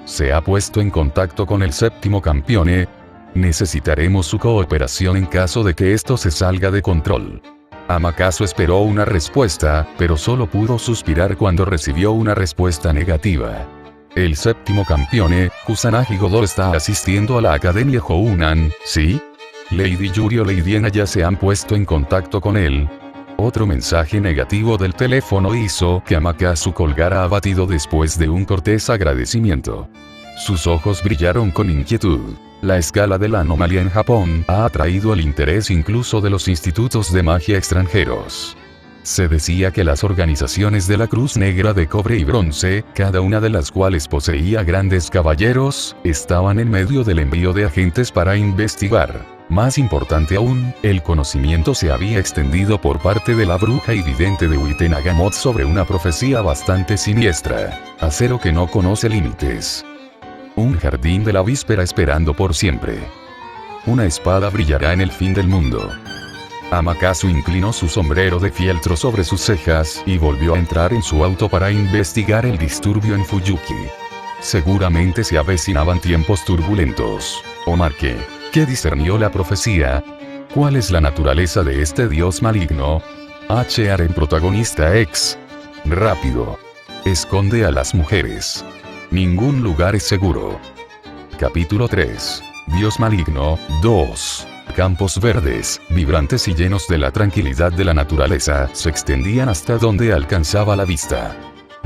¿Se ha puesto en contacto con el séptimo campeone? Necesitaremos su cooperación en caso de que esto se salga de control. Amakasu esperó una respuesta, pero solo pudo suspirar cuando recibió una respuesta negativa. El séptimo campeone, Kusanagi Godot, está asistiendo a la Academia Hounan, ¿sí? Lady Yuri o Lady Ena ya se han puesto en contacto con él. Otro mensaje negativo del teléfono hizo que Amakasu colgara abatido después de un cortés agradecimiento. Sus ojos brillaron con inquietud. La escala de la anomalía en Japón ha atraído el interés incluso de los institutos de magia extranjeros. Se decía que las organizaciones de la Cruz Negra de Cobre y Bronce, cada una de las cuales poseía grandes caballeros, estaban en medio del envío de agentes para investigar. Más importante aún, el conocimiento se había extendido por parte de la bruja y vidente de Uitenagamoth sobre una profecía bastante siniestra. Acero que no conoce límites. Un jardín de la víspera esperando por siempre. Una espada brillará en el fin del mundo. Amakasu inclinó su sombrero de fieltro sobre sus cejas y volvió a entrar en su auto para investigar el disturbio en Fuyuki. Seguramente se avecinaban tiempos turbulentos. Omar, ¿qué discernió la profecía? ¿Cuál es la naturaleza de este dios maligno? HR en protagonista X. Rápido. Esconde a las mujeres. Ningún lugar es seguro. Capítulo 3. Dios maligno, 2. Campos verdes, vibrantes y llenos de la tranquilidad de la naturaleza, se extendían hasta donde alcanzaba la vista.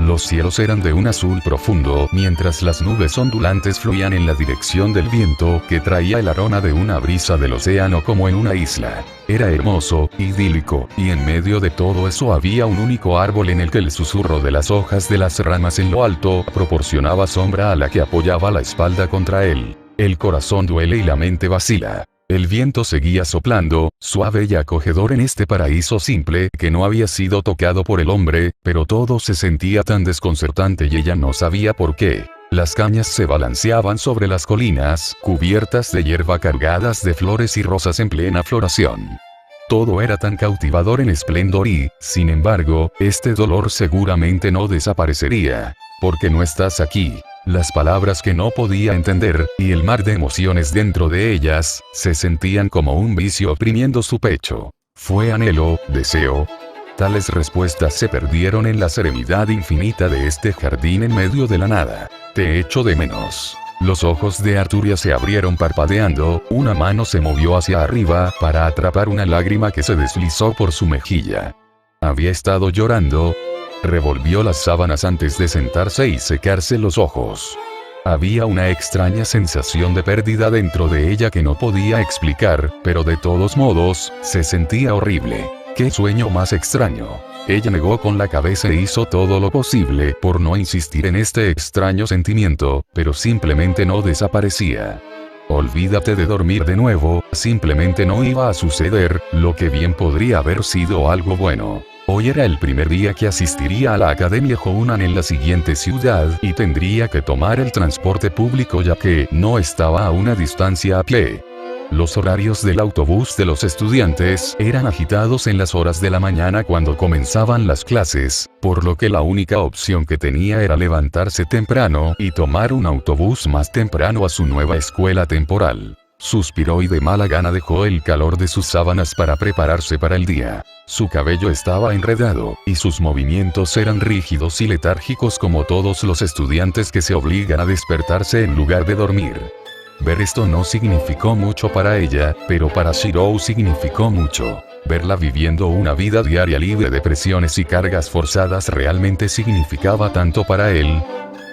Los cielos eran de un azul profundo, mientras las nubes ondulantes fluían en la dirección del viento, que traía el aroma de una brisa del océano como en una isla. Era hermoso, idílico, y en medio de todo eso había un único árbol en el que el susurro de las hojas de las ramas en lo alto proporcionaba sombra a la que apoyaba la espalda contra él. El corazón duele y la mente vacila. El viento seguía soplando, suave y acogedor en este paraíso simple que no había sido tocado por el hombre, pero todo se sentía tan desconcertante y ella no sabía por qué. Las cañas se balanceaban sobre las colinas, cubiertas de hierba cargadas de flores y rosas en plena floración. Todo era tan cautivador en esplendor y, sin embargo, este dolor seguramente no desaparecería. Porque no estás aquí. Las palabras que no podía entender, y el mar de emociones dentro de ellas, se sentían como un vicio oprimiendo su pecho. Fue anhelo, deseo. Tales respuestas se perdieron en la serenidad infinita de este jardín en medio de la nada. Te echo de menos. Los ojos de Arturia se abrieron parpadeando, una mano se movió hacia arriba para atrapar una lágrima que se deslizó por su mejilla. Había estado llorando. Revolvió las sábanas antes de sentarse y secarse los ojos. Había una extraña sensación de pérdida dentro de ella que no podía explicar, pero de todos modos, se sentía horrible. ¡Qué sueño más extraño! Ella negó con la cabeza e hizo todo lo posible por no insistir en este extraño sentimiento, pero simplemente no desaparecía. Olvídate de dormir de nuevo, simplemente no iba a suceder, lo que bien podría haber sido algo bueno. Hoy era el primer día que asistiría a la Academia Jounan en la siguiente ciudad y tendría que tomar el transporte público ya que no estaba a una distancia a pie. Los horarios del autobús de los estudiantes eran agitados en las horas de la mañana cuando comenzaban las clases, por lo que la única opción que tenía era levantarse temprano y tomar un autobús más temprano a su nueva escuela temporal. Suspiró y de mala gana dejó el calor de sus sábanas para prepararse para el día. Su cabello estaba enredado, y sus movimientos eran rígidos y letárgicos como todos los estudiantes que se obligan a despertarse en lugar de dormir. Ver esto no significó mucho para ella, pero para Shirou significó mucho. Verla viviendo una vida diaria libre de presiones y cargas forzadas realmente significaba tanto para él.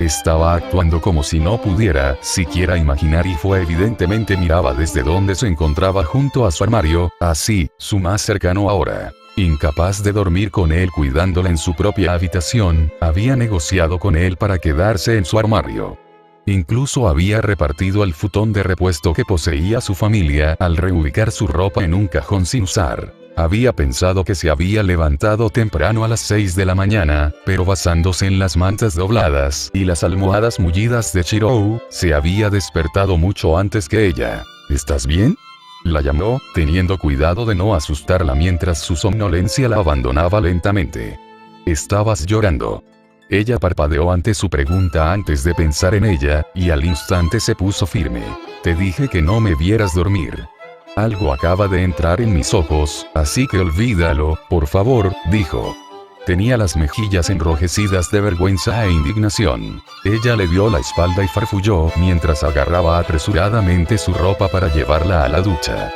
Estaba actuando como si no pudiera siquiera imaginar y evidentemente miraba desde donde se encontraba junto a su armario, así, su más cercano ahora. Incapaz de dormir con él cuidándola en su propia habitación, había negociado con él para quedarse en su armario. Incluso había repartido el futón de repuesto que poseía su familia al reubicar su ropa en un cajón sin usar. Había pensado que se había levantado temprano a las 6 de la mañana, pero basándose en las mantas dobladas y las almohadas mullidas de Shirou, se había despertado mucho antes que ella. ¿Estás bien?, la llamó, teniendo cuidado de no asustarla mientras su somnolencia la abandonaba lentamente. ¿Estabas llorando? Ella parpadeó ante su pregunta antes de pensar en ella, y al instante se puso firme. Te dije que no me vieras dormir. Algo acaba de entrar en mis ojos, así que olvídalo, por favor, dijo. Tenía las mejillas enrojecidas de vergüenza e indignación. Ella le dio la espalda y farfulló mientras agarraba apresuradamente su ropa para llevarla a la ducha.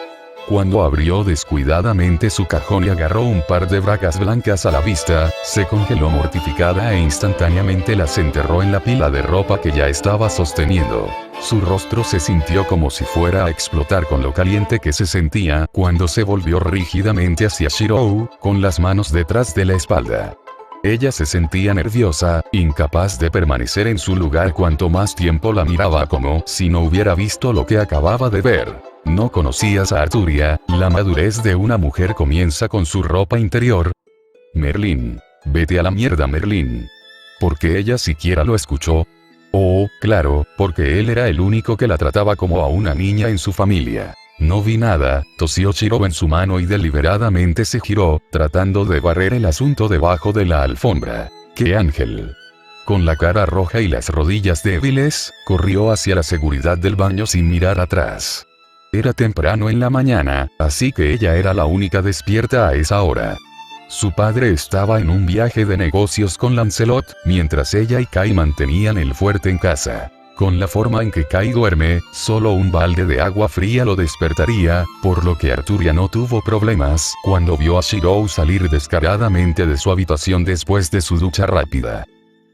Cuando abrió descuidadamente su cajón y agarró un par de bragas blancas a la vista, se congeló mortificada e instantáneamente las enterró en la pila de ropa que ya estaba sosteniendo. Su rostro se sintió como si fuera a explotar con lo caliente que se sentía cuando se volvió rígidamente hacia Shirou, con las manos detrás de la espalda. Ella se sentía nerviosa, incapaz de permanecer en su lugar cuanto más tiempo la miraba como si no hubiera visto lo que acababa de ver. ¿No conocías a Arturia? La madurez de una mujer comienza con su ropa interior. Merlín. Vete a la mierda, Merlín. Porque ella siquiera lo escuchó. Oh, claro, porque él era el único que la trataba como a una niña en su familia. No vi nada, tosió Shirou en su mano y deliberadamente se giró, tratando de barrer el asunto debajo de la alfombra. ¡Qué ángel! Con la cara roja y las rodillas débiles, corrió hacia la seguridad del baño sin mirar atrás. Era temprano en la mañana, así que ella era la única despierta a esa hora. Su padre estaba en un viaje de negocios con Lancelot, mientras ella y Kai mantenían el fuerte en casa. Con la forma en que Kai duerme, solo un balde de agua fría lo despertaría, por lo que Arturia no tuvo problemas cuando vio a Shirou salir descaradamente de su habitación después de su ducha rápida.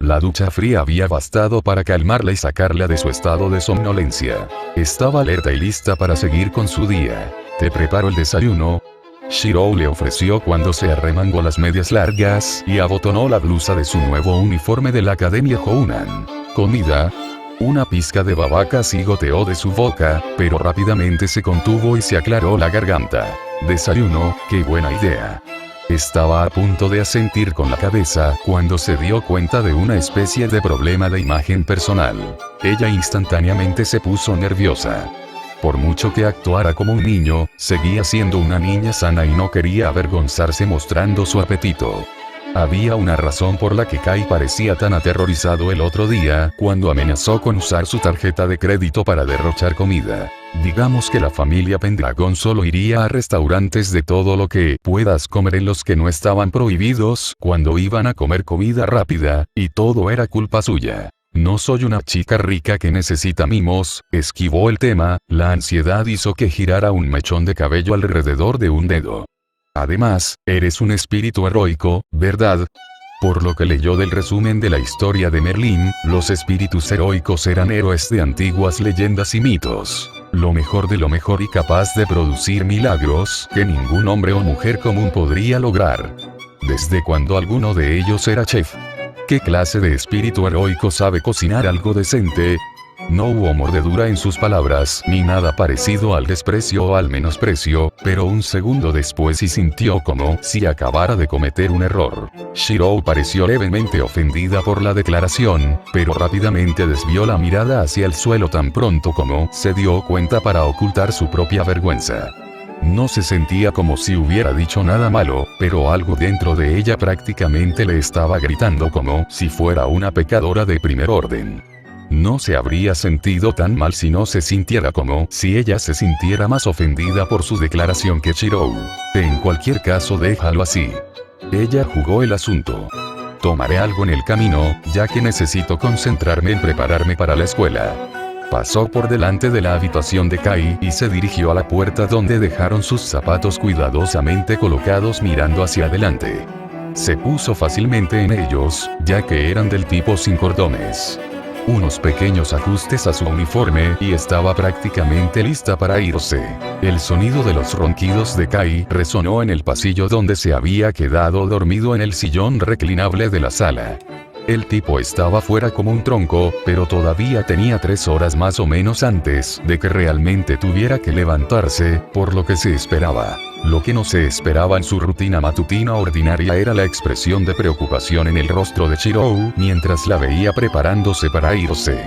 La ducha fría había bastado para calmarla y sacarla de su estado de somnolencia. Estaba alerta y lista para seguir con su día. ¿Te preparo el desayuno?, Shirou le ofreció cuando se arremangó las medias largas y abotonó la blusa de su nuevo uniforme de la Academia Hounan. ¿Comida? Una pizca de baba casi goteó de su boca, pero rápidamente se contuvo y se aclaró la garganta. Desayuno, qué buena idea. Estaba a punto de asentir con la cabeza cuando se dio cuenta de una especie de problema de imagen personal. Ella instantáneamente se puso nerviosa. Por mucho que actuara como un niño, seguía siendo una niña sana y no quería avergonzarse mostrando su apetito. Había una razón por la que Kai parecía tan aterrorizado el otro día, cuando amenazó con usar su tarjeta de crédito para derrochar comida. Digamos que la familia Pendragon solo iría a restaurantes de todo lo que puedas comer en los que no estaban prohibidos, cuando iban a comer comida rápida, y todo era culpa suya. No soy una chica rica que necesita mimos, esquivó el tema, la ansiedad hizo que girara un mechón de cabello alrededor de un dedo. Además, eres un espíritu heroico, ¿verdad? Por lo que leyó del resumen de la historia de Merlín, los espíritus heroicos eran héroes de antiguas leyendas y mitos. Lo mejor de lo mejor y capaz de producir milagros que ningún hombre o mujer común podría lograr. ¿Desde cuando alguno de ellos era chef? ¿Qué clase de espíritu heroico sabe cocinar algo decente? No hubo mordedura en sus palabras, ni nada parecido al desprecio o al menosprecio, pero un segundo después y sintió como si acabara de cometer un error. Shirou pareció levemente ofendida por la declaración, pero rápidamente desvió la mirada hacia el suelo tan pronto como se dio cuenta para ocultar su propia vergüenza. No se sentía como si hubiera dicho nada malo, pero algo dentro de ella prácticamente le estaba gritando como si fuera una pecadora de primer orden. No se habría sentido tan mal si no se sintiera como si ella se sintiera más ofendida por su declaración que Shirou. En cualquier caso, déjalo así. Ella jugó el asunto. Tomaré algo en el camino, ya que necesito concentrarme en prepararme para la escuela. Pasó por delante de la habitación de Kai y se dirigió a la puerta donde dejaron sus zapatos cuidadosamente colocados mirando hacia adelante. Se puso fácilmente en ellos, ya que eran del tipo sin cordones. Unos pequeños ajustes a su uniforme y estaba prácticamente lista para irse. El sonido de los ronquidos de Kai resonó en el pasillo donde se había quedado dormido en el sillón reclinable de la sala. El tipo estaba fuera como un tronco, pero todavía tenía 3 horas más o menos antes de que realmente tuviera que levantarse, por lo que se esperaba. Lo que no se esperaba en su rutina matutina ordinaria era la expresión de preocupación en el rostro de Shirou mientras la veía preparándose para irse.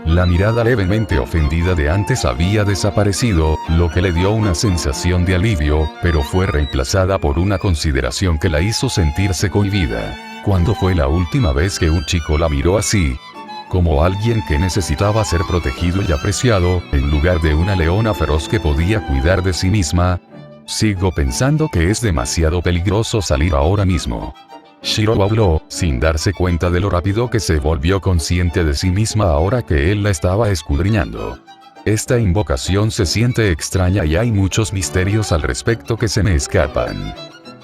La mirada levemente ofendida de antes había desaparecido, lo que le dio una sensación de alivio, pero fue reemplazada por una consideración que la hizo sentirse cohibida. ¿Cuándo fue la última vez que un chico la miró así? Como alguien que necesitaba ser protegido y apreciado, en lugar de una leona feroz que podía cuidar de sí misma. Sigo pensando que es demasiado peligroso salir ahora mismo. Shirou habló, sin darse cuenta de lo rápido que se volvió consciente de sí misma ahora que él la estaba escudriñando. Esta invocación se siente extraña y hay muchos misterios al respecto que se me escapan.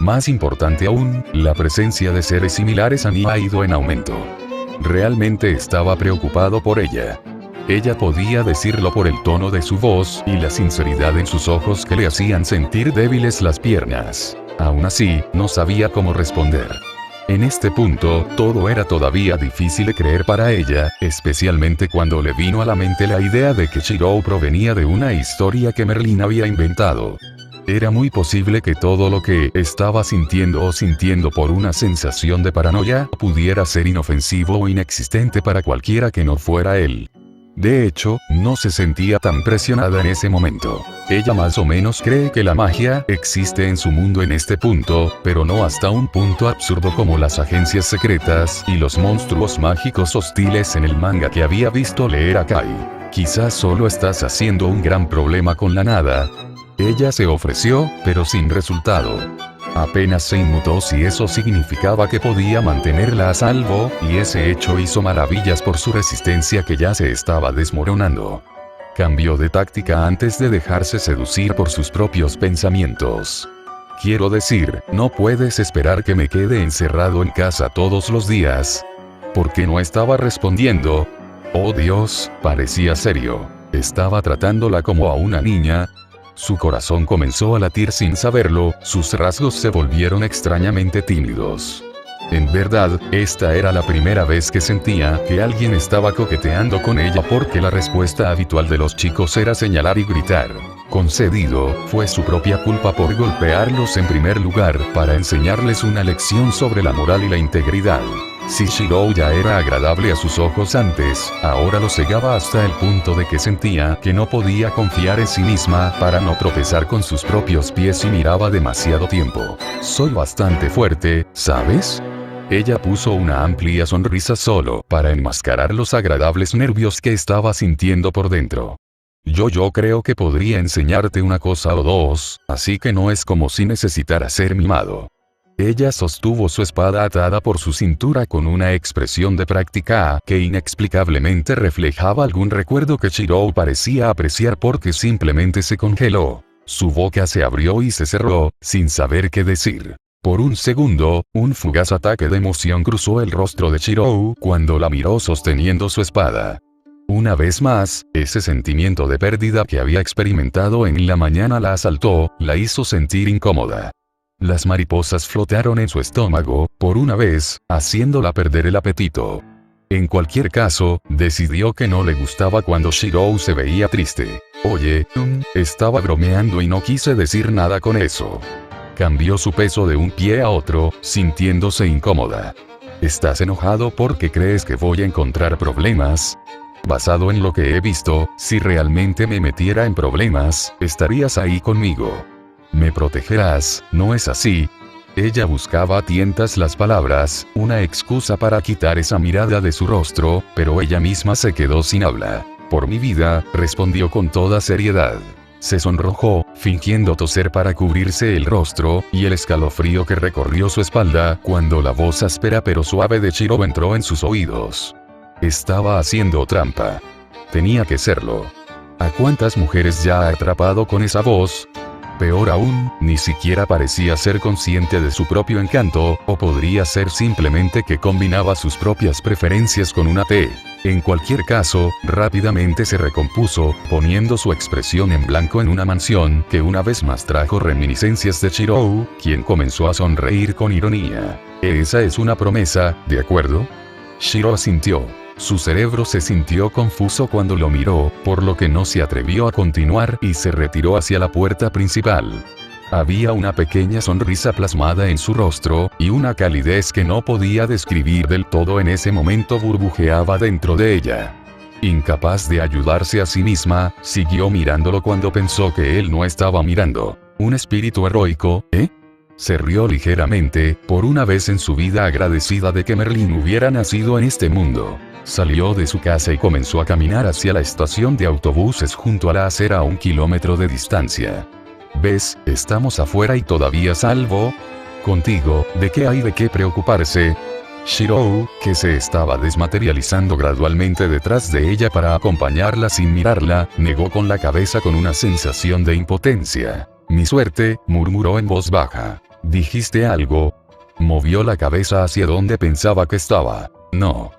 Más importante aún, la presencia de seres similares a mí ha ido en aumento. Realmente estaba preocupado por ella. Ella podía decirlo por el tono de su voz y la sinceridad en sus ojos que le hacían sentir débiles las piernas. Aún así, no sabía cómo responder. En este punto, todo era todavía difícil de creer para ella, especialmente cuando le vino a la mente la idea de que Shirou provenía de una historia que Merlín había inventado. Era muy posible que todo lo que estaba sintiendo por una sensación de paranoia pudiera ser inofensivo o inexistente para cualquiera que no fuera él. De hecho, no se sentía tan presionada en ese momento. Ella más o menos cree que la magia existe en su mundo en este punto, pero no hasta un punto absurdo como las agencias secretas y los monstruos mágicos hostiles en el manga que había visto leer a Kai. Quizás solo estás haciendo un gran problema con la nada. Ella se ofreció, pero sin resultado. Apenas se inmutó si eso significaba que podía mantenerla a salvo, y ese hecho hizo maravillas por su resistencia que ya se estaba desmoronando. Cambió de táctica antes de dejarse seducir por sus propios pensamientos. Quiero decir, no puedes esperar que me quede encerrado en casa todos los días. ¿Por qué no estaba respondiendo? Oh Dios, parecía serio. ¿Estaba tratándola como a una niña? Su corazón comenzó a latir sin saberlo, sus rasgos se volvieron extrañamente tímidos. En verdad, esta era la primera vez que sentía que alguien estaba coqueteando con ella porque la respuesta habitual de los chicos era señalar y gritar. Concedido, fue su propia culpa por golpearlos en primer lugar para enseñarles una lección sobre la moral y la integridad. Si Shirou ya era agradable a sus ojos antes, ahora lo cegaba hasta el punto de que sentía que no podía confiar en sí misma para no tropezar con sus propios pies y miraba demasiado tiempo. Soy bastante fuerte, ¿sabes? Ella puso una amplia sonrisa solo para enmascarar los agradables nervios que estaba sintiendo por dentro. Yo creo que podría enseñarte una cosa o dos, así que no es como si necesitara ser mimado. Ella sostuvo su espada atada por su cintura con una expresión de práctica que inexplicablemente reflejaba algún recuerdo que Shirou parecía apreciar porque simplemente se congeló. Su boca se abrió y se cerró, sin saber qué decir. Por un segundo, un fugaz ataque de emoción cruzó el rostro de Shirou cuando la miró sosteniendo su espada. Una vez más, ese sentimiento de pérdida que había experimentado en la mañana la asaltó, la hizo sentir incómoda. Las mariposas flotaron en su estómago, por una vez, haciéndola perder el apetito. En cualquier caso, decidió que no le gustaba cuando Shirou se veía triste. Oye, estaba bromeando y no quise decir nada con eso. Cambió su peso de un pie a otro, sintiéndose incómoda. ¿Estás enojado porque crees que voy a encontrar problemas? Basado en lo que he visto, si realmente me metiera en problemas, estarías ahí conmigo. Me protegerás, ¿no es así? Ella buscaba a tientas las palabras, una excusa para quitar esa mirada de su rostro, pero ella misma se quedó sin habla. Por mi vida, respondió con toda seriedad. Se sonrojó, fingiendo toser para cubrirse el rostro, y el escalofrío que recorrió su espalda cuando la voz áspera pero suave de Shirou entró en sus oídos. Estaba haciendo trampa. Tenía que serlo. ¿A cuántas mujeres ya ha atrapado con esa voz? Peor aún, ni siquiera parecía ser consciente de su propio encanto, o podría ser simplemente que combinaba sus propias preferencias con una T. En cualquier caso, rápidamente se recompuso, poniendo su expresión en blanco en una mansión que una vez más trajo reminiscencias de Shirou, quien comenzó a sonreír con ironía. Esa es una promesa, ¿de acuerdo? Shirou asintió. Su cerebro se sintió confuso cuando lo miró, por lo que no se atrevió a continuar y se retiró hacia la puerta principal. Había una pequeña sonrisa plasmada en su rostro, y una calidez que no podía describir del todo en ese momento burbujeaba dentro de ella. Incapaz de ayudarse a sí misma, siguió mirándolo cuando pensó que él no estaba mirando. ¿Un espíritu heroico, eh? Se rió ligeramente, por una vez en su vida agradecida de que Merlin hubiera nacido en este mundo. Salió de su casa y comenzó a caminar hacia la estación de autobuses junto a la acera a 1 kilómetro de distancia. ¿Ves? Estamos afuera y todavía salvo. Contigo, ¿de qué hay de qué preocuparse? Shirou, que se estaba desmaterializando gradualmente detrás de ella para acompañarla sin mirarla, negó con la cabeza con una sensación de impotencia. Mi suerte, murmuró en voz baja. ¿Dijiste algo? Movió la cabeza hacia donde pensaba que estaba. No.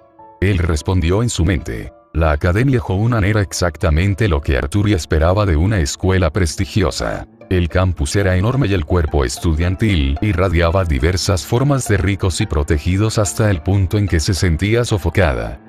Él respondió en su mente. La Academia Jounan era exactamente lo que Arturi esperaba de una escuela prestigiosa. El campus era enorme y el cuerpo estudiantil irradiaba diversas formas de ricos y protegidos hasta el punto en que se sentía sofocada.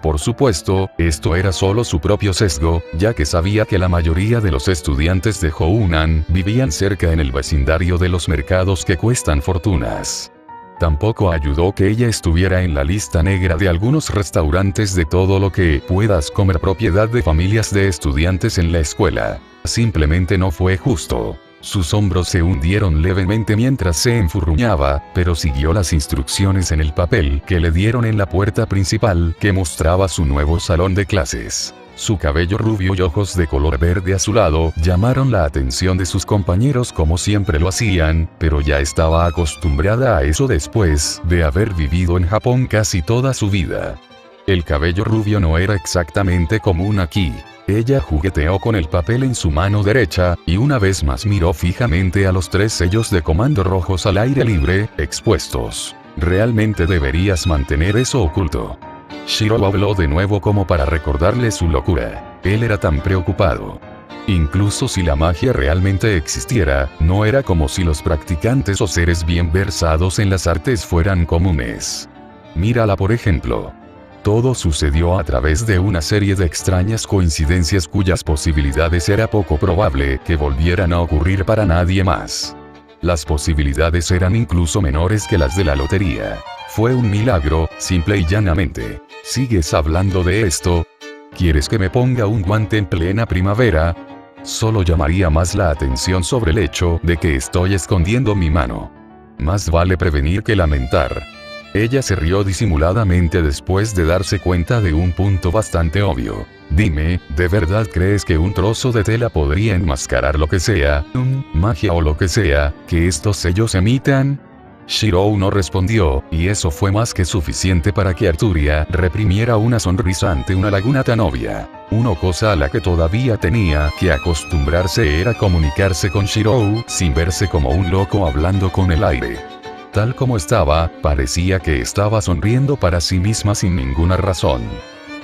Por supuesto, esto era solo su propio sesgo, ya que sabía que la mayoría de los estudiantes de Jounan vivían cerca en el vecindario de los mercados que cuestan fortunas. Tampoco ayudó que ella estuviera en la lista negra de algunos restaurantes de todo lo que puedas comer propiedad de familias de estudiantes en la escuela. Simplemente no fue justo. Sus hombros se hundieron levemente mientras se enfurruñaba, pero siguió las instrucciones en el papel que le dieron en la puerta principal que mostraba su nuevo salón de clases. Su cabello rubio y ojos de color verde azulado llamaron la atención de sus compañeros como siempre lo hacían, pero ya estaba acostumbrada a eso después de haber vivido en Japón casi toda su vida. El cabello rubio no era exactamente común aquí. Ella jugueteó con el papel en su mano derecha, y una vez más miró fijamente a los 3 sellos de comando rojos al aire libre, expuestos. Realmente deberías mantener eso oculto. Shiro habló de nuevo como para recordarle su locura. Él era tan preocupado. Incluso si la magia realmente existiera, no era como si los practicantes o seres bien versados en las artes fueran comunes. Mírala por ejemplo. Todo sucedió a través de una serie de extrañas coincidencias cuyas posibilidades era poco probable que volvieran a ocurrir para nadie más. Las posibilidades eran incluso menores que las de la lotería. Fue un milagro, simple y llanamente. ¿Sigues hablando de esto? ¿Quieres que me ponga un guante en plena primavera? Solo llamaría más la atención sobre el hecho de que estoy escondiendo mi mano. Más vale prevenir que lamentar. Ella se rió disimuladamente después de darse cuenta de un punto bastante obvio. Dime, ¿de verdad crees que un trozo de tela podría enmascarar lo que sea, magia o lo que sea, que estos sellos emitan? Shiro no respondió, y eso fue más que suficiente para que Arturia reprimiera una sonrisa ante una laguna tan obvia. Una cosa a la que todavía tenía que acostumbrarse era comunicarse con Shiro sin verse como un loco hablando con el aire. Tal como estaba, parecía que estaba sonriendo para sí misma sin ninguna razón.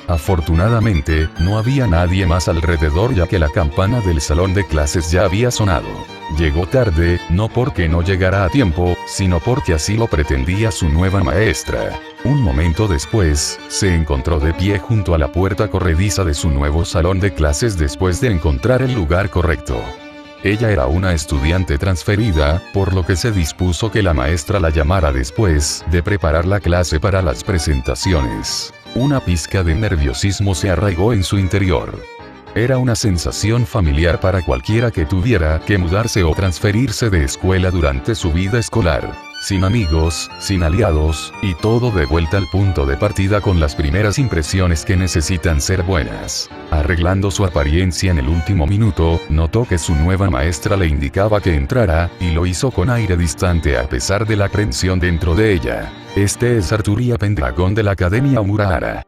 Afortunadamente, no había nadie más alrededor ya que la campana del salón de clases ya había sonado. Llegó tarde, no porque no llegara a tiempo, sino porque así lo pretendía su nueva maestra. Un momento después, se encontró de pie junto a la puerta corrediza de su nuevo salón de clases después de encontrar el lugar correcto. Ella era una estudiante transferida, por lo que se dispuso que la maestra la llamara después de preparar la clase para las presentaciones. Una pizca de nerviosismo se arraigó en su interior. Era una sensación familiar para cualquiera que tuviera que mudarse o transferirse de escuela durante su vida escolar. Sin amigos, sin aliados, y todo de vuelta al punto de partida con las primeras impresiones que necesitan ser buenas. Arreglando su apariencia en el último minuto, notó que su nueva maestra le indicaba que entrara, y lo hizo con aire distante a pesar de la aprensión dentro de ella. Este es Arturia Pendragon de la Academia Umurahara.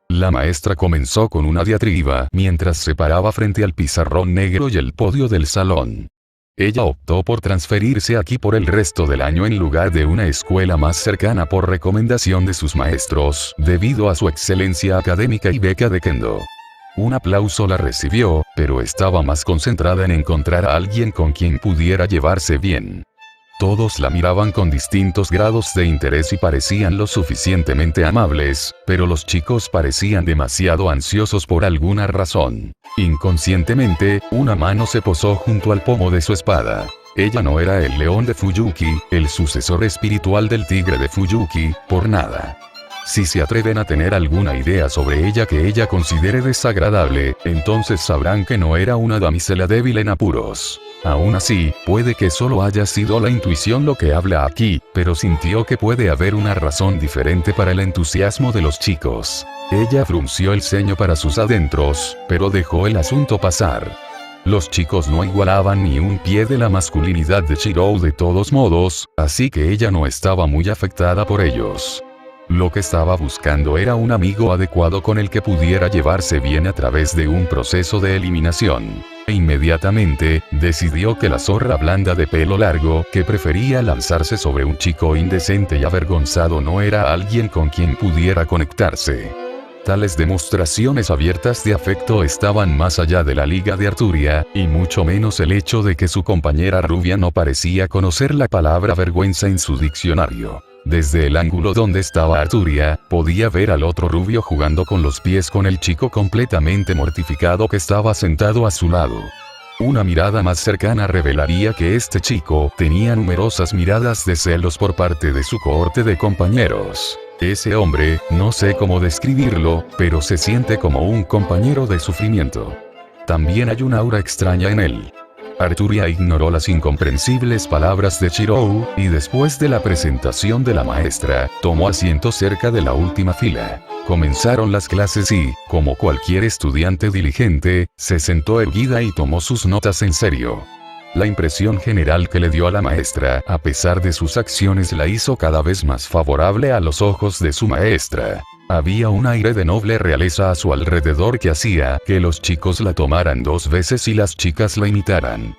La maestra comenzó con una diatriba mientras se paraba frente al pizarrón negro y el podio del salón. Ella optó por transferirse aquí por el resto del año en lugar de una escuela más cercana por recomendación de sus maestros, debido a su excelencia académica y beca de Kendo. Un aplauso la recibió, pero estaba más concentrada en encontrar a alguien con quien pudiera llevarse bien. Todos la miraban con distintos grados de interés y parecían lo suficientemente amables, pero los chicos parecían demasiado ansiosos por alguna razón. Inconscientemente, una mano se posó junto al pomo de su espada. Ella no era el león de Fuyuki, el sucesor espiritual del tigre de Fuyuki, por nada. Si se atreven a tener alguna idea sobre ella que ella considere desagradable, entonces sabrán que no era una damisela débil en apuros. Aún así, puede que solo haya sido la intuición lo que habla aquí, pero sintió que puede haber una razón diferente para el entusiasmo de los chicos. Ella frunció el ceño para sus adentros, pero dejó el asunto pasar. Los chicos no igualaban ni un pie de la masculinidad de Shiro de todos modos, así que ella no estaba muy afectada por ellos. Lo que estaba buscando era un amigo adecuado con el que pudiera llevarse bien a través de un proceso de eliminación. E inmediatamente, decidió que la zorra blanda de pelo largo que prefería lanzarse sobre un chico indecente y avergonzado no era alguien con quien pudiera conectarse. Tales demostraciones abiertas de afecto estaban más allá de la liga de Arturia, y mucho menos el hecho de que su compañera rubia no parecía conocer la palabra vergüenza en su diccionario. Desde el ángulo donde estaba Arturia, podía ver al otro rubio jugando con los pies con el chico completamente mortificado que estaba sentado a su lado. Una mirada más cercana revelaría que este chico tenía numerosas miradas de celos por parte de su cohorte de compañeros. Ese hombre, no sé cómo describirlo, pero se siente como un compañero de sufrimiento. También hay una aura extraña en él. Arturia ignoró las incomprensibles palabras de Shiro, y después de la presentación de la maestra, tomó asiento cerca de la última fila. Comenzaron las clases y, como cualquier estudiante diligente, se sentó erguida y tomó sus notas en serio. La impresión general que le dio a la maestra, a pesar de sus acciones, la hizo cada vez más favorable a los ojos de su maestra. Había un aire de noble realeza a su alrededor que hacía que los chicos la tomaran dos veces y las chicas la imitaran.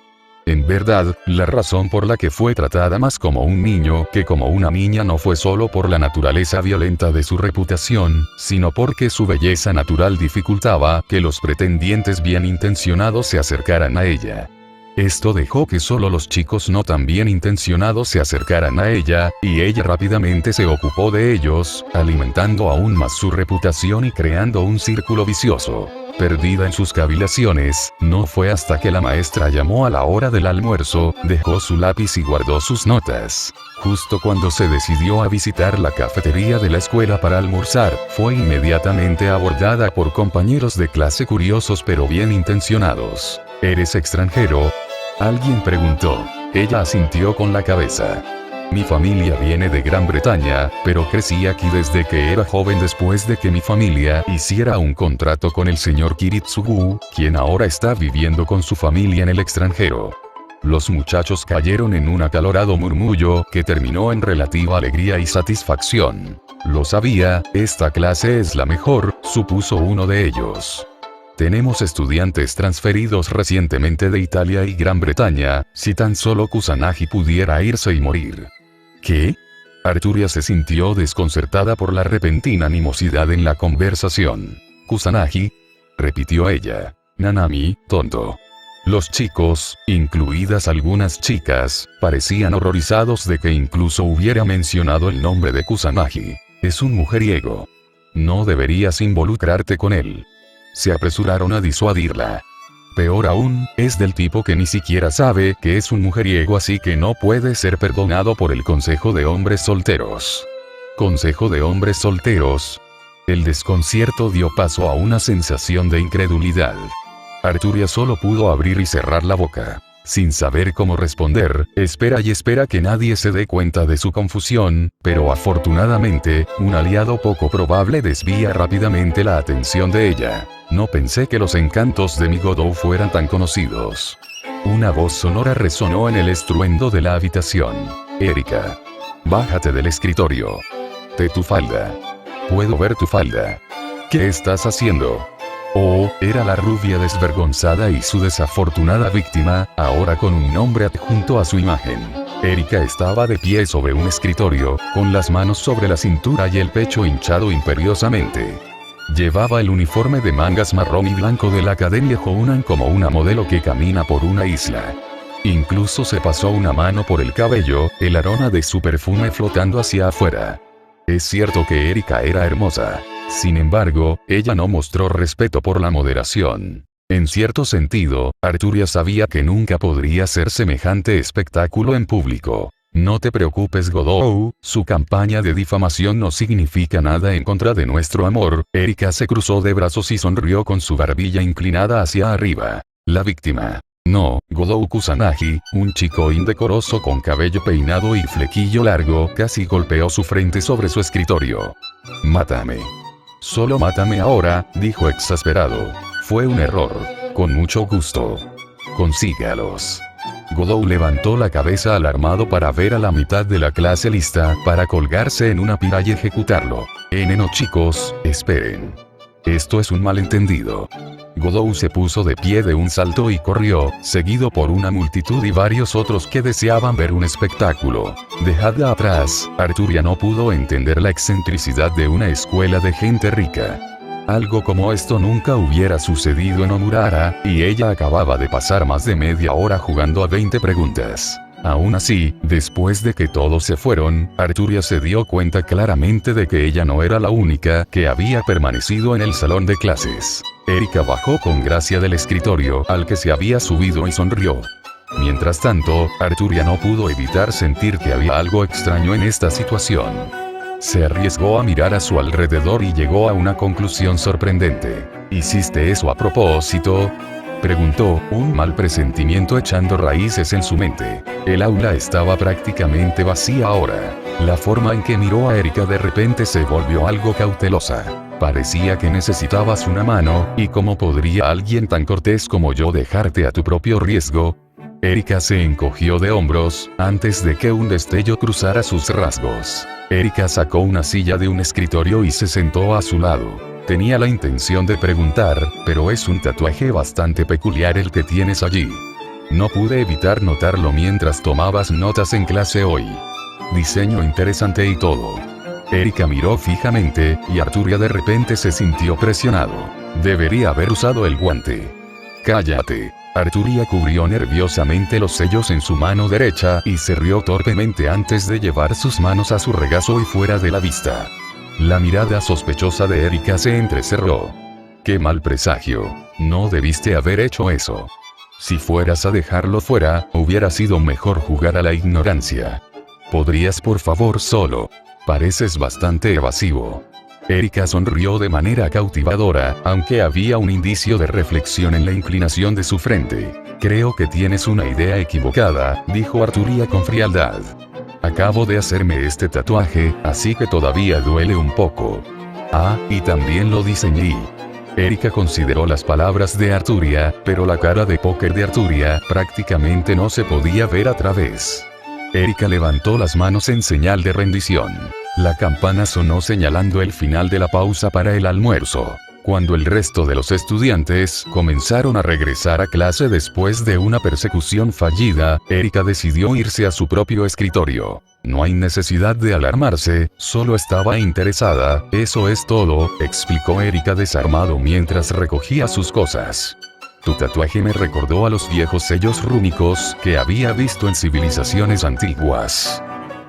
En verdad, la razón por la que fue tratada más como un niño que como una niña no fue solo por la naturaleza violenta de su reputación, sino porque su belleza natural dificultaba que los pretendientes bien intencionados se acercaran a ella. Esto dejó que solo los chicos no tan bien intencionados se acercaran a ella, y ella rápidamente se ocupó de ellos, alimentando aún más su reputación y creando un círculo vicioso. Perdida en sus cavilaciones, no fue hasta que la maestra llamó a la hora del almuerzo, dejó su lápiz y guardó sus notas. Justo cuando se decidió a visitar la cafetería de la escuela para almorzar, fue inmediatamente abordada por compañeros de clase curiosos pero bien intencionados. ¿Eres extranjero?, alguien preguntó. Ella asintió con la cabeza. Mi familia viene de Gran Bretaña, pero crecí aquí desde que era joven después de que mi familia hiciera un contrato con el señor Kiritsugu, quien ahora está viviendo con su familia en el extranjero. Los muchachos cayeron en un acalorado murmullo que terminó en relativa alegría y satisfacción. Lo sabía, esta clase es la mejor, supuso uno de ellos. Tenemos estudiantes transferidos recientemente de Italia y Gran Bretaña, si tan solo Kusanagi pudiera irse y morir. ¿Qué? Arturia se sintió desconcertada por la repentina animosidad en la conversación. ¿Kusanagi?, repitió ella. Nanami, tonto. Los chicos, incluidas algunas chicas, parecían horrorizados de que incluso hubiera mencionado el nombre de Kusanagi. Es un mujeriego. No deberías involucrarte con él. Se apresuraron a disuadirla. Peor aún, es del tipo que ni siquiera sabe que es un mujeriego, así que no puede ser perdonado por el Consejo de Hombres Solteros. ¿Consejo de Hombres Solteros? El desconcierto dio paso a una sensación de incredulidad. Arturia solo pudo abrir y cerrar la boca. Sin saber cómo responder, espera que nadie se dé cuenta de su confusión, pero afortunadamente, un aliado poco probable desvía rápidamente la atención de ella. No pensé que los encantos de mi Godot fueran tan conocidos. Una voz sonora resonó en el estruendo de la habitación. Erika. Bájate del escritorio. Te tu falda. Puedo ver tu falda. ¿Qué estás haciendo? Oh, era la rubia desvergonzada y su desafortunada víctima, ahora con un nombre adjunto a su imagen. Erika estaba de pie sobre un escritorio, con las manos sobre la cintura y el pecho hinchado imperiosamente. Llevaba el uniforme de mangas marrón y blanco de la Academia Jounan como una modelo que camina por una isla. Incluso se pasó una mano por el cabello, el aroma de su perfume flotando hacia afuera. Es cierto que Erika era hermosa. Sin embargo, ella no mostró respeto por la moderación. En cierto sentido, Arturia sabía que nunca podría ser semejante espectáculo en público. No te preocupes, Godot, su campaña de difamación no significa nada en contra de nuestro amor. Erika se cruzó de brazos y sonrió con su barbilla inclinada hacia arriba. La víctima. No, Godot Kusanagi, un chico indecoroso con cabello peinado y flequillo largo, casi golpeó su frente sobre su escritorio. Mátame. Solo mátame ahora, dijo exasperado. Fue un error. Con mucho gusto. Consígalos. Godot levantó la cabeza alarmado para ver a la mitad de la clase lista para colgarse en una pira y ejecutarlo. No, chicos, esperen. Esto es un malentendido. Godot se puso de pie de un salto y corrió, seguido por una multitud y varios otros que deseaban ver un espectáculo. Dejadla atrás. Arturia no pudo entender la excentricidad de una escuela de gente rica. Algo como esto nunca hubiera sucedido en Omurara, y ella acababa de pasar más de media hora jugando a 20 preguntas. Aún así, después de que todos se fueron, Arturia se dio cuenta claramente de que ella no era la única que había permanecido en el salón de clases. Erika bajó con gracia del escritorio al que se había subido y sonrió. Mientras tanto, Arturia no pudo evitar sentir que había algo extraño en esta situación. Se arriesgó a mirar a su alrededor y llegó a una conclusión sorprendente. ¿Hiciste eso a propósito?, preguntó, un mal presentimiento echando raíces en su mente. El aula estaba prácticamente vacía ahora. La forma en que miró a Erika de repente se volvió algo cautelosa. Parecía que necesitabas una mano, y ¿cómo podría alguien tan cortés como yo dejarte a tu propio riesgo? Erika se encogió de hombros, antes de que un destello cruzara sus rasgos. Erika sacó una silla de un escritorio y se sentó a su lado. Tenía la intención de preguntar, pero es un tatuaje bastante peculiar el que tienes allí. No pude evitar notarlo mientras tomabas notas en clase hoy. Diseño interesante y todo. Erika miró fijamente, y Arturia de repente se sintió presionado. Debería haber usado el guante. Cállate. Arturia cubrió nerviosamente los sellos en su mano derecha y se rió torpemente antes de llevar sus manos a su regazo y fuera de la vista. La mirada sospechosa de Erika se entrecerró. Qué mal presagio. No debiste haber hecho eso. Si fueras a dejarlo fuera, hubiera sido mejor jugar a la ignorancia. ¿Podrías por favor solo? Pareces bastante evasivo. Erika sonrió de manera cautivadora, aunque había un indicio de reflexión en la inclinación de su frente. Creo que tienes una idea equivocada, dijo Arturia con frialdad. Acabo de hacerme este tatuaje, así que todavía duele un poco. Ah, y también lo diseñé. Erika consideró las palabras de Arturia, pero la cara de póker de Arturia prácticamente no se podía ver a través. Erika levantó las manos en señal de rendición. La campana sonó señalando el final de la pausa para el almuerzo. Cuando el resto de los estudiantes comenzaron a regresar a clase después de una persecución fallida, Erika decidió irse a su propio escritorio. No hay necesidad de alarmarse, solo estaba interesada, eso es todo, explicó Erika desarmado mientras recogía sus cosas. Tu tatuaje me recordó a los viejos sellos rúnicos que había visto en civilizaciones antiguas.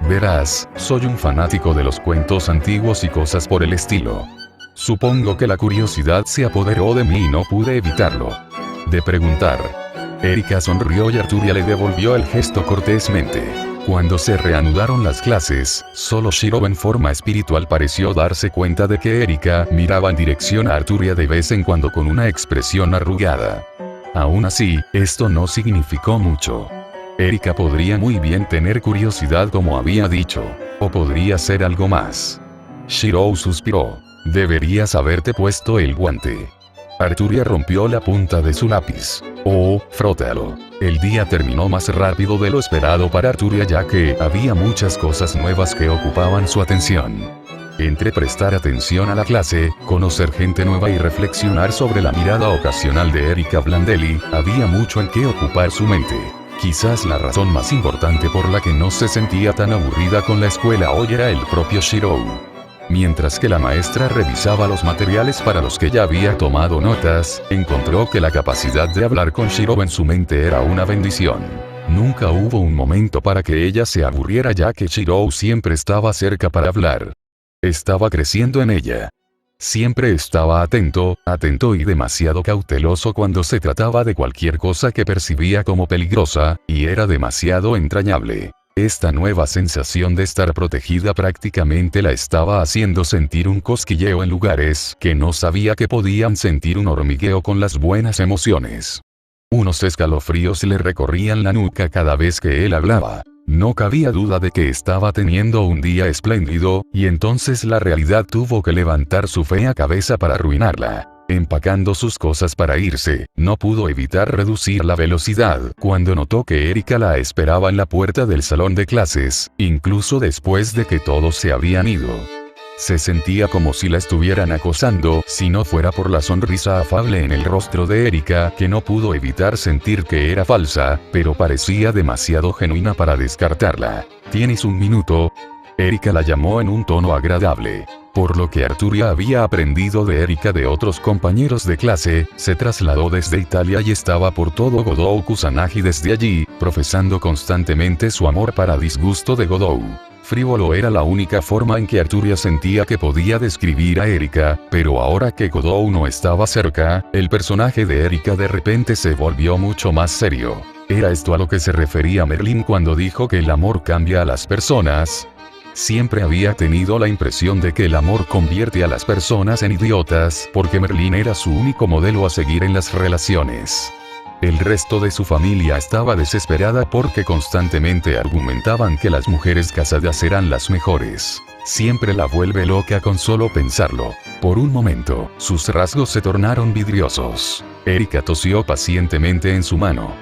Verás, soy un fanático de los cuentos antiguos y cosas por el estilo. Supongo que la curiosidad se apoderó de mí y no pude evitarlo. De preguntar. Erika sonrió y Arturia le devolvió el gesto cortésmente. Cuando se reanudaron las clases, solo Shiro en forma espiritual pareció darse cuenta de que Erika miraba en dirección a Arturia de vez en cuando con una expresión arrugada. Aún así, esto no significó mucho. Erika podría muy bien tener curiosidad como había dicho, o podría ser algo más. Shiro suspiró. Deberías haberte puesto el guante. Arturia rompió la punta de su lápiz. Oh, frótalo. El día terminó más rápido de lo esperado para Arturia ya que había muchas cosas nuevas que ocupaban su atención. Entre prestar atención a la clase, conocer gente nueva y reflexionar sobre la mirada ocasional de Erika Blandelli, había mucho en qué ocupar su mente. Quizás la razón más importante por la que no se sentía tan aburrida con la escuela hoy era el propio Shiro. Mientras que la maestra revisaba los materiales para los que ya había tomado notas, encontró que la capacidad de hablar con Shiro en su mente era una bendición. Nunca hubo un momento para que ella se aburriera ya que Shiro siempre estaba cerca para hablar. Estaba creciendo en ella. Siempre estaba atento y demasiado cauteloso cuando se trataba de cualquier cosa que percibía como peligrosa, y era demasiado entrañable. Esta nueva sensación de estar protegida prácticamente la estaba haciendo sentir un cosquilleo en lugares que no sabía que podían sentir un hormigueo con las buenas emociones. Unos escalofríos le recorrían la nuca cada vez que él hablaba. No cabía duda de que estaba teniendo un día espléndido, y entonces la realidad tuvo que levantar su fea cabeza para arruinarla. Empacando sus cosas para irse, no pudo evitar reducir la velocidad cuando notó que Erika la esperaba en la puerta del salón de clases, incluso después de que todos se habían ido. Se sentía como si la estuvieran acosando, si no fuera por la sonrisa afable en el rostro de Erika que no pudo evitar sentir que era falsa, pero parecía demasiado genuina para descartarla. ¿Tienes un minuto? Erika la llamó en un tono agradable. Por lo que Arturia había aprendido de Erika de otros compañeros de clase, se trasladó desde Italia y estaba por todo Godou Kusanagi desde allí, profesando constantemente su amor para disgusto de Godou. Frívolo era la única forma en que Arturia sentía que podía describir a Erika, pero ahora que Godou no estaba cerca, el personaje de Erika de repente se volvió mucho más serio. ¿Era esto a lo que se refería Merlin cuando dijo que el amor cambia a las personas? Siempre había tenido la impresión de que el amor convierte a las personas en idiotas, porque Merlin era su único modelo a seguir en las relaciones. El resto de su familia estaba desesperada porque constantemente argumentaban que las mujeres casadas eran las mejores. Siempre la vuelve loca con solo pensarlo. Por un momento, sus rasgos se tornaron vidriosos. Erika tosió pacientemente en su mano.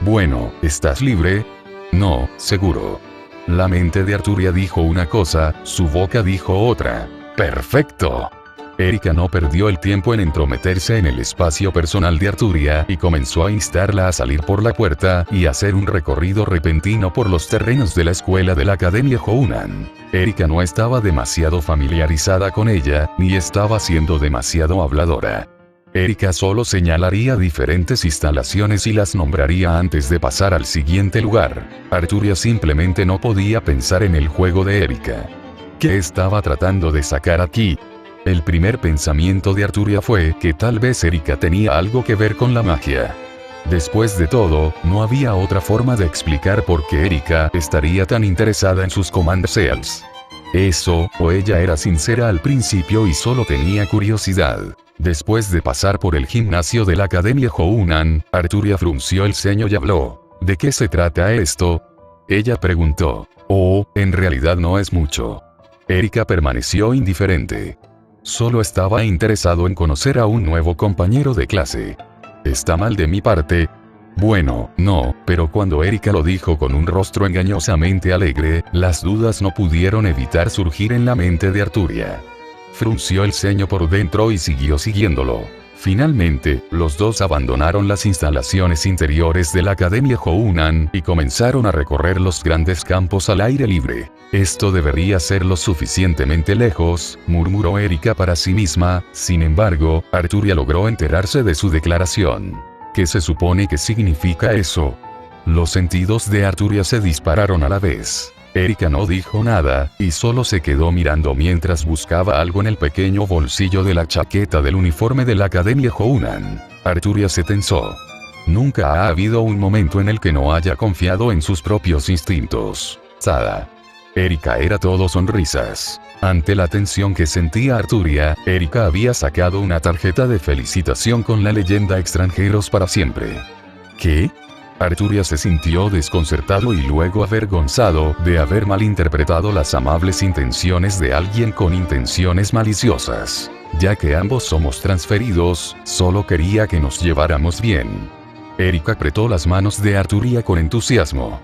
Bueno, ¿estás libre? No, seguro. La mente de Arturia dijo una cosa, su boca dijo otra. ¡Perfecto! Erika no perdió el tiempo en entrometerse en el espacio personal de Arturia y comenzó a instarla a salir por la puerta y hacer un recorrido repentino por los terrenos de la escuela de la Academia Jounan. Erika no estaba demasiado familiarizada con ella, ni estaba siendo demasiado habladora. Erika solo señalaría diferentes instalaciones y las nombraría antes de pasar al siguiente lugar. Arturia simplemente no podía pensar en el juego de Erika. ¿Qué estaba tratando de sacar aquí? El primer pensamiento de Arturia fue que tal vez Erika tenía algo que ver con la magia. Después de todo, no había otra forma de explicar por qué Erika estaría tan interesada en sus Command Seals. Eso, o ella era sincera al principio y solo tenía curiosidad. Después de pasar por el gimnasio de la Academia Jounan, Arturia frunció el ceño y habló. ¿De qué se trata esto? Ella preguntó. Oh, en realidad no es mucho. Erika permaneció indiferente. Solo estaba interesado en conocer a un nuevo compañero de clase. ¿Está mal de mi parte? Bueno, no, pero cuando Erika lo dijo con un rostro engañosamente alegre, las dudas no pudieron evitar surgir en la mente de Arturia. Frunció el ceño por dentro y siguió siguiéndolo. Finalmente, los dos abandonaron las instalaciones interiores de la Academia Jounan y comenzaron a recorrer los grandes campos al aire libre. Esto debería ser lo suficientemente lejos, murmuró Erika para sí misma. Sin embargo, Arturia logró enterarse de su declaración. ¿Qué se supone que significa eso? Los sentidos de Arturia se dispararon a la vez. Erika no dijo nada, y solo se quedó mirando mientras buscaba algo en el pequeño bolsillo de la chaqueta del uniforme de la Academia Jounan. Arturia se tensó. Nunca ha habido un momento en el que no haya confiado en sus propios instintos. Sada. Erika era todo sonrisas. Ante la tensión que sentía Arturia, Erika había sacado una tarjeta de felicitación con la leyenda extranjeros para siempre. ¿Qué? Arturia se sintió desconcertado y luego avergonzado de haber malinterpretado las amables intenciones de alguien con intenciones maliciosas. Ya que ambos somos transferidos, solo quería que nos lleváramos bien. Erika apretó las manos de Arturia con entusiasmo.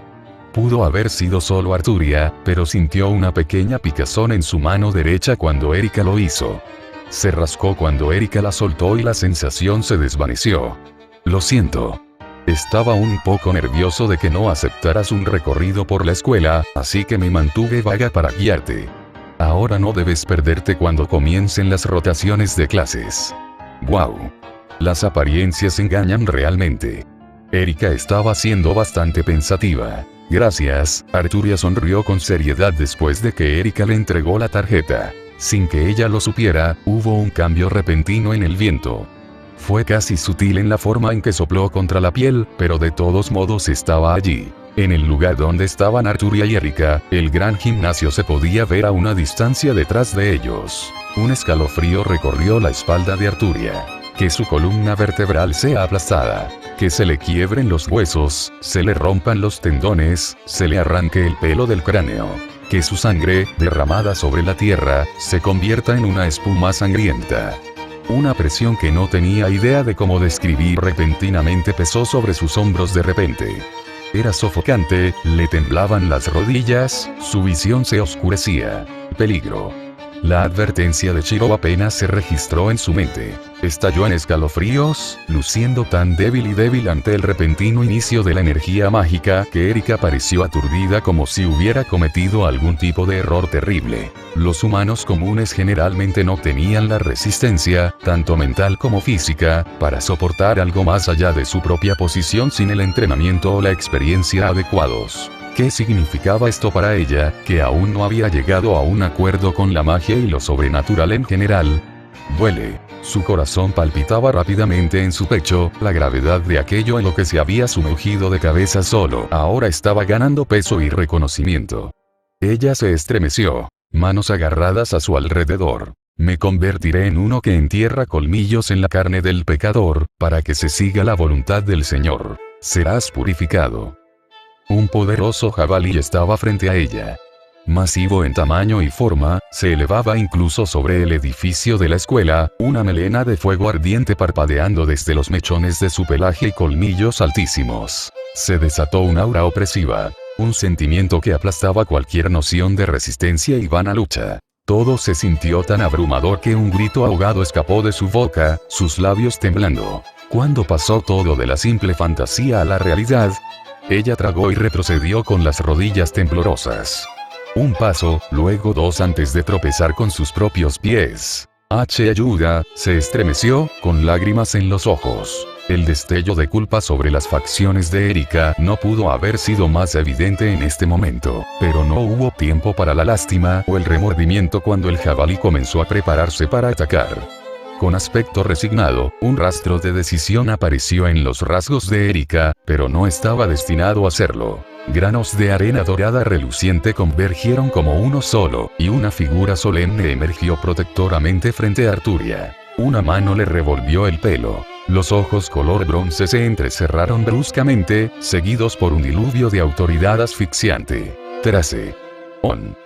Pudo haber sido solo Arturia, pero sintió una pequeña picazón en su mano derecha cuando Erika lo hizo. Se rascó cuando Erika la soltó y la sensación se desvaneció. Lo siento. Estaba un poco nervioso de que no aceptaras un recorrido por la escuela, así que me mantuve vaga para guiarte. Ahora no debes perderte cuando comiencen las rotaciones de clases. ¡Wow! Las apariencias engañan realmente. Erika estaba siendo bastante pensativa. Gracias, Arturia sonrió con seriedad después de que Erika le entregó la tarjeta. Sin que ella lo supiera, hubo un cambio repentino en el viento. Fue casi sutil en la forma en que sopló contra la piel, pero de todos modos estaba allí. En el lugar donde estaban Arturia y Erika, el gran gimnasio se podía ver a una distancia detrás de ellos. Un escalofrío recorrió la espalda de Arturia. Que su columna vertebral sea aplastada. Que se le quiebren los huesos, se le rompan los tendones, se le arranque el pelo del cráneo. Que su sangre, derramada sobre la tierra, se convierta en una espuma sangrienta. Una presión que no tenía idea de cómo describir repentinamente pesó sobre sus hombros de repente. Era sofocante, le temblaban las rodillas, su visión se oscurecía. Peligro. La advertencia de Chiro apenas se registró en su mente. Estalló en escalofríos, luciendo tan débil y débil ante el repentino inicio de la energía mágica que Erika pareció aturdida como si hubiera cometido algún tipo de error terrible. Los humanos comunes generalmente no tenían la resistencia, tanto mental como física, para soportar algo más allá de su propia posición sin el entrenamiento o la experiencia adecuados. ¿Qué significaba esto para ella, que aún no había llegado a un acuerdo con la magia y lo sobrenatural en general? Duele. Su corazón palpitaba rápidamente en su pecho, la gravedad de aquello en lo que se había sumergido de cabeza solo ahora estaba ganando peso y reconocimiento. Ella se estremeció, manos agarradas a su alrededor. Me convertiré en uno que entierra colmillos en la carne del pecador, para que se siga la voluntad del Señor. Serás purificado. Un poderoso jabalí estaba frente a ella. Masivo en tamaño y forma, se elevaba incluso sobre el edificio de la escuela, una melena de fuego ardiente parpadeando desde los mechones de su pelaje y colmillos altísimos. Se desató un aura opresiva, un sentimiento que aplastaba cualquier noción de resistencia y vana lucha. Todo se sintió tan abrumador que un grito ahogado escapó de su boca, sus labios temblando. ¿Cuándo pasó todo de la simple fantasía a la realidad? Ella tragó y retrocedió con las rodillas temblorosas. Un paso, luego dos antes de tropezar con sus propios pies. Ayuda, se estremeció, con lágrimas en los ojos. El destello de culpa sobre las facciones de Erika no pudo haber sido más evidente en este momento, pero no hubo tiempo para la lástima o el remordimiento cuando el jabalí comenzó a prepararse para atacar. Con aspecto resignado, un rastro de decisión apareció en los rasgos de Erika, pero no estaba destinado a hacerlo. Granos de arena dorada reluciente convergieron como uno solo, y una figura solemne emergió protectoramente frente a Arturia. Una mano le revolvió el pelo. Los ojos color bronce se entrecerraron bruscamente, seguidos por un diluvio de autoridad asfixiante. Trace. On.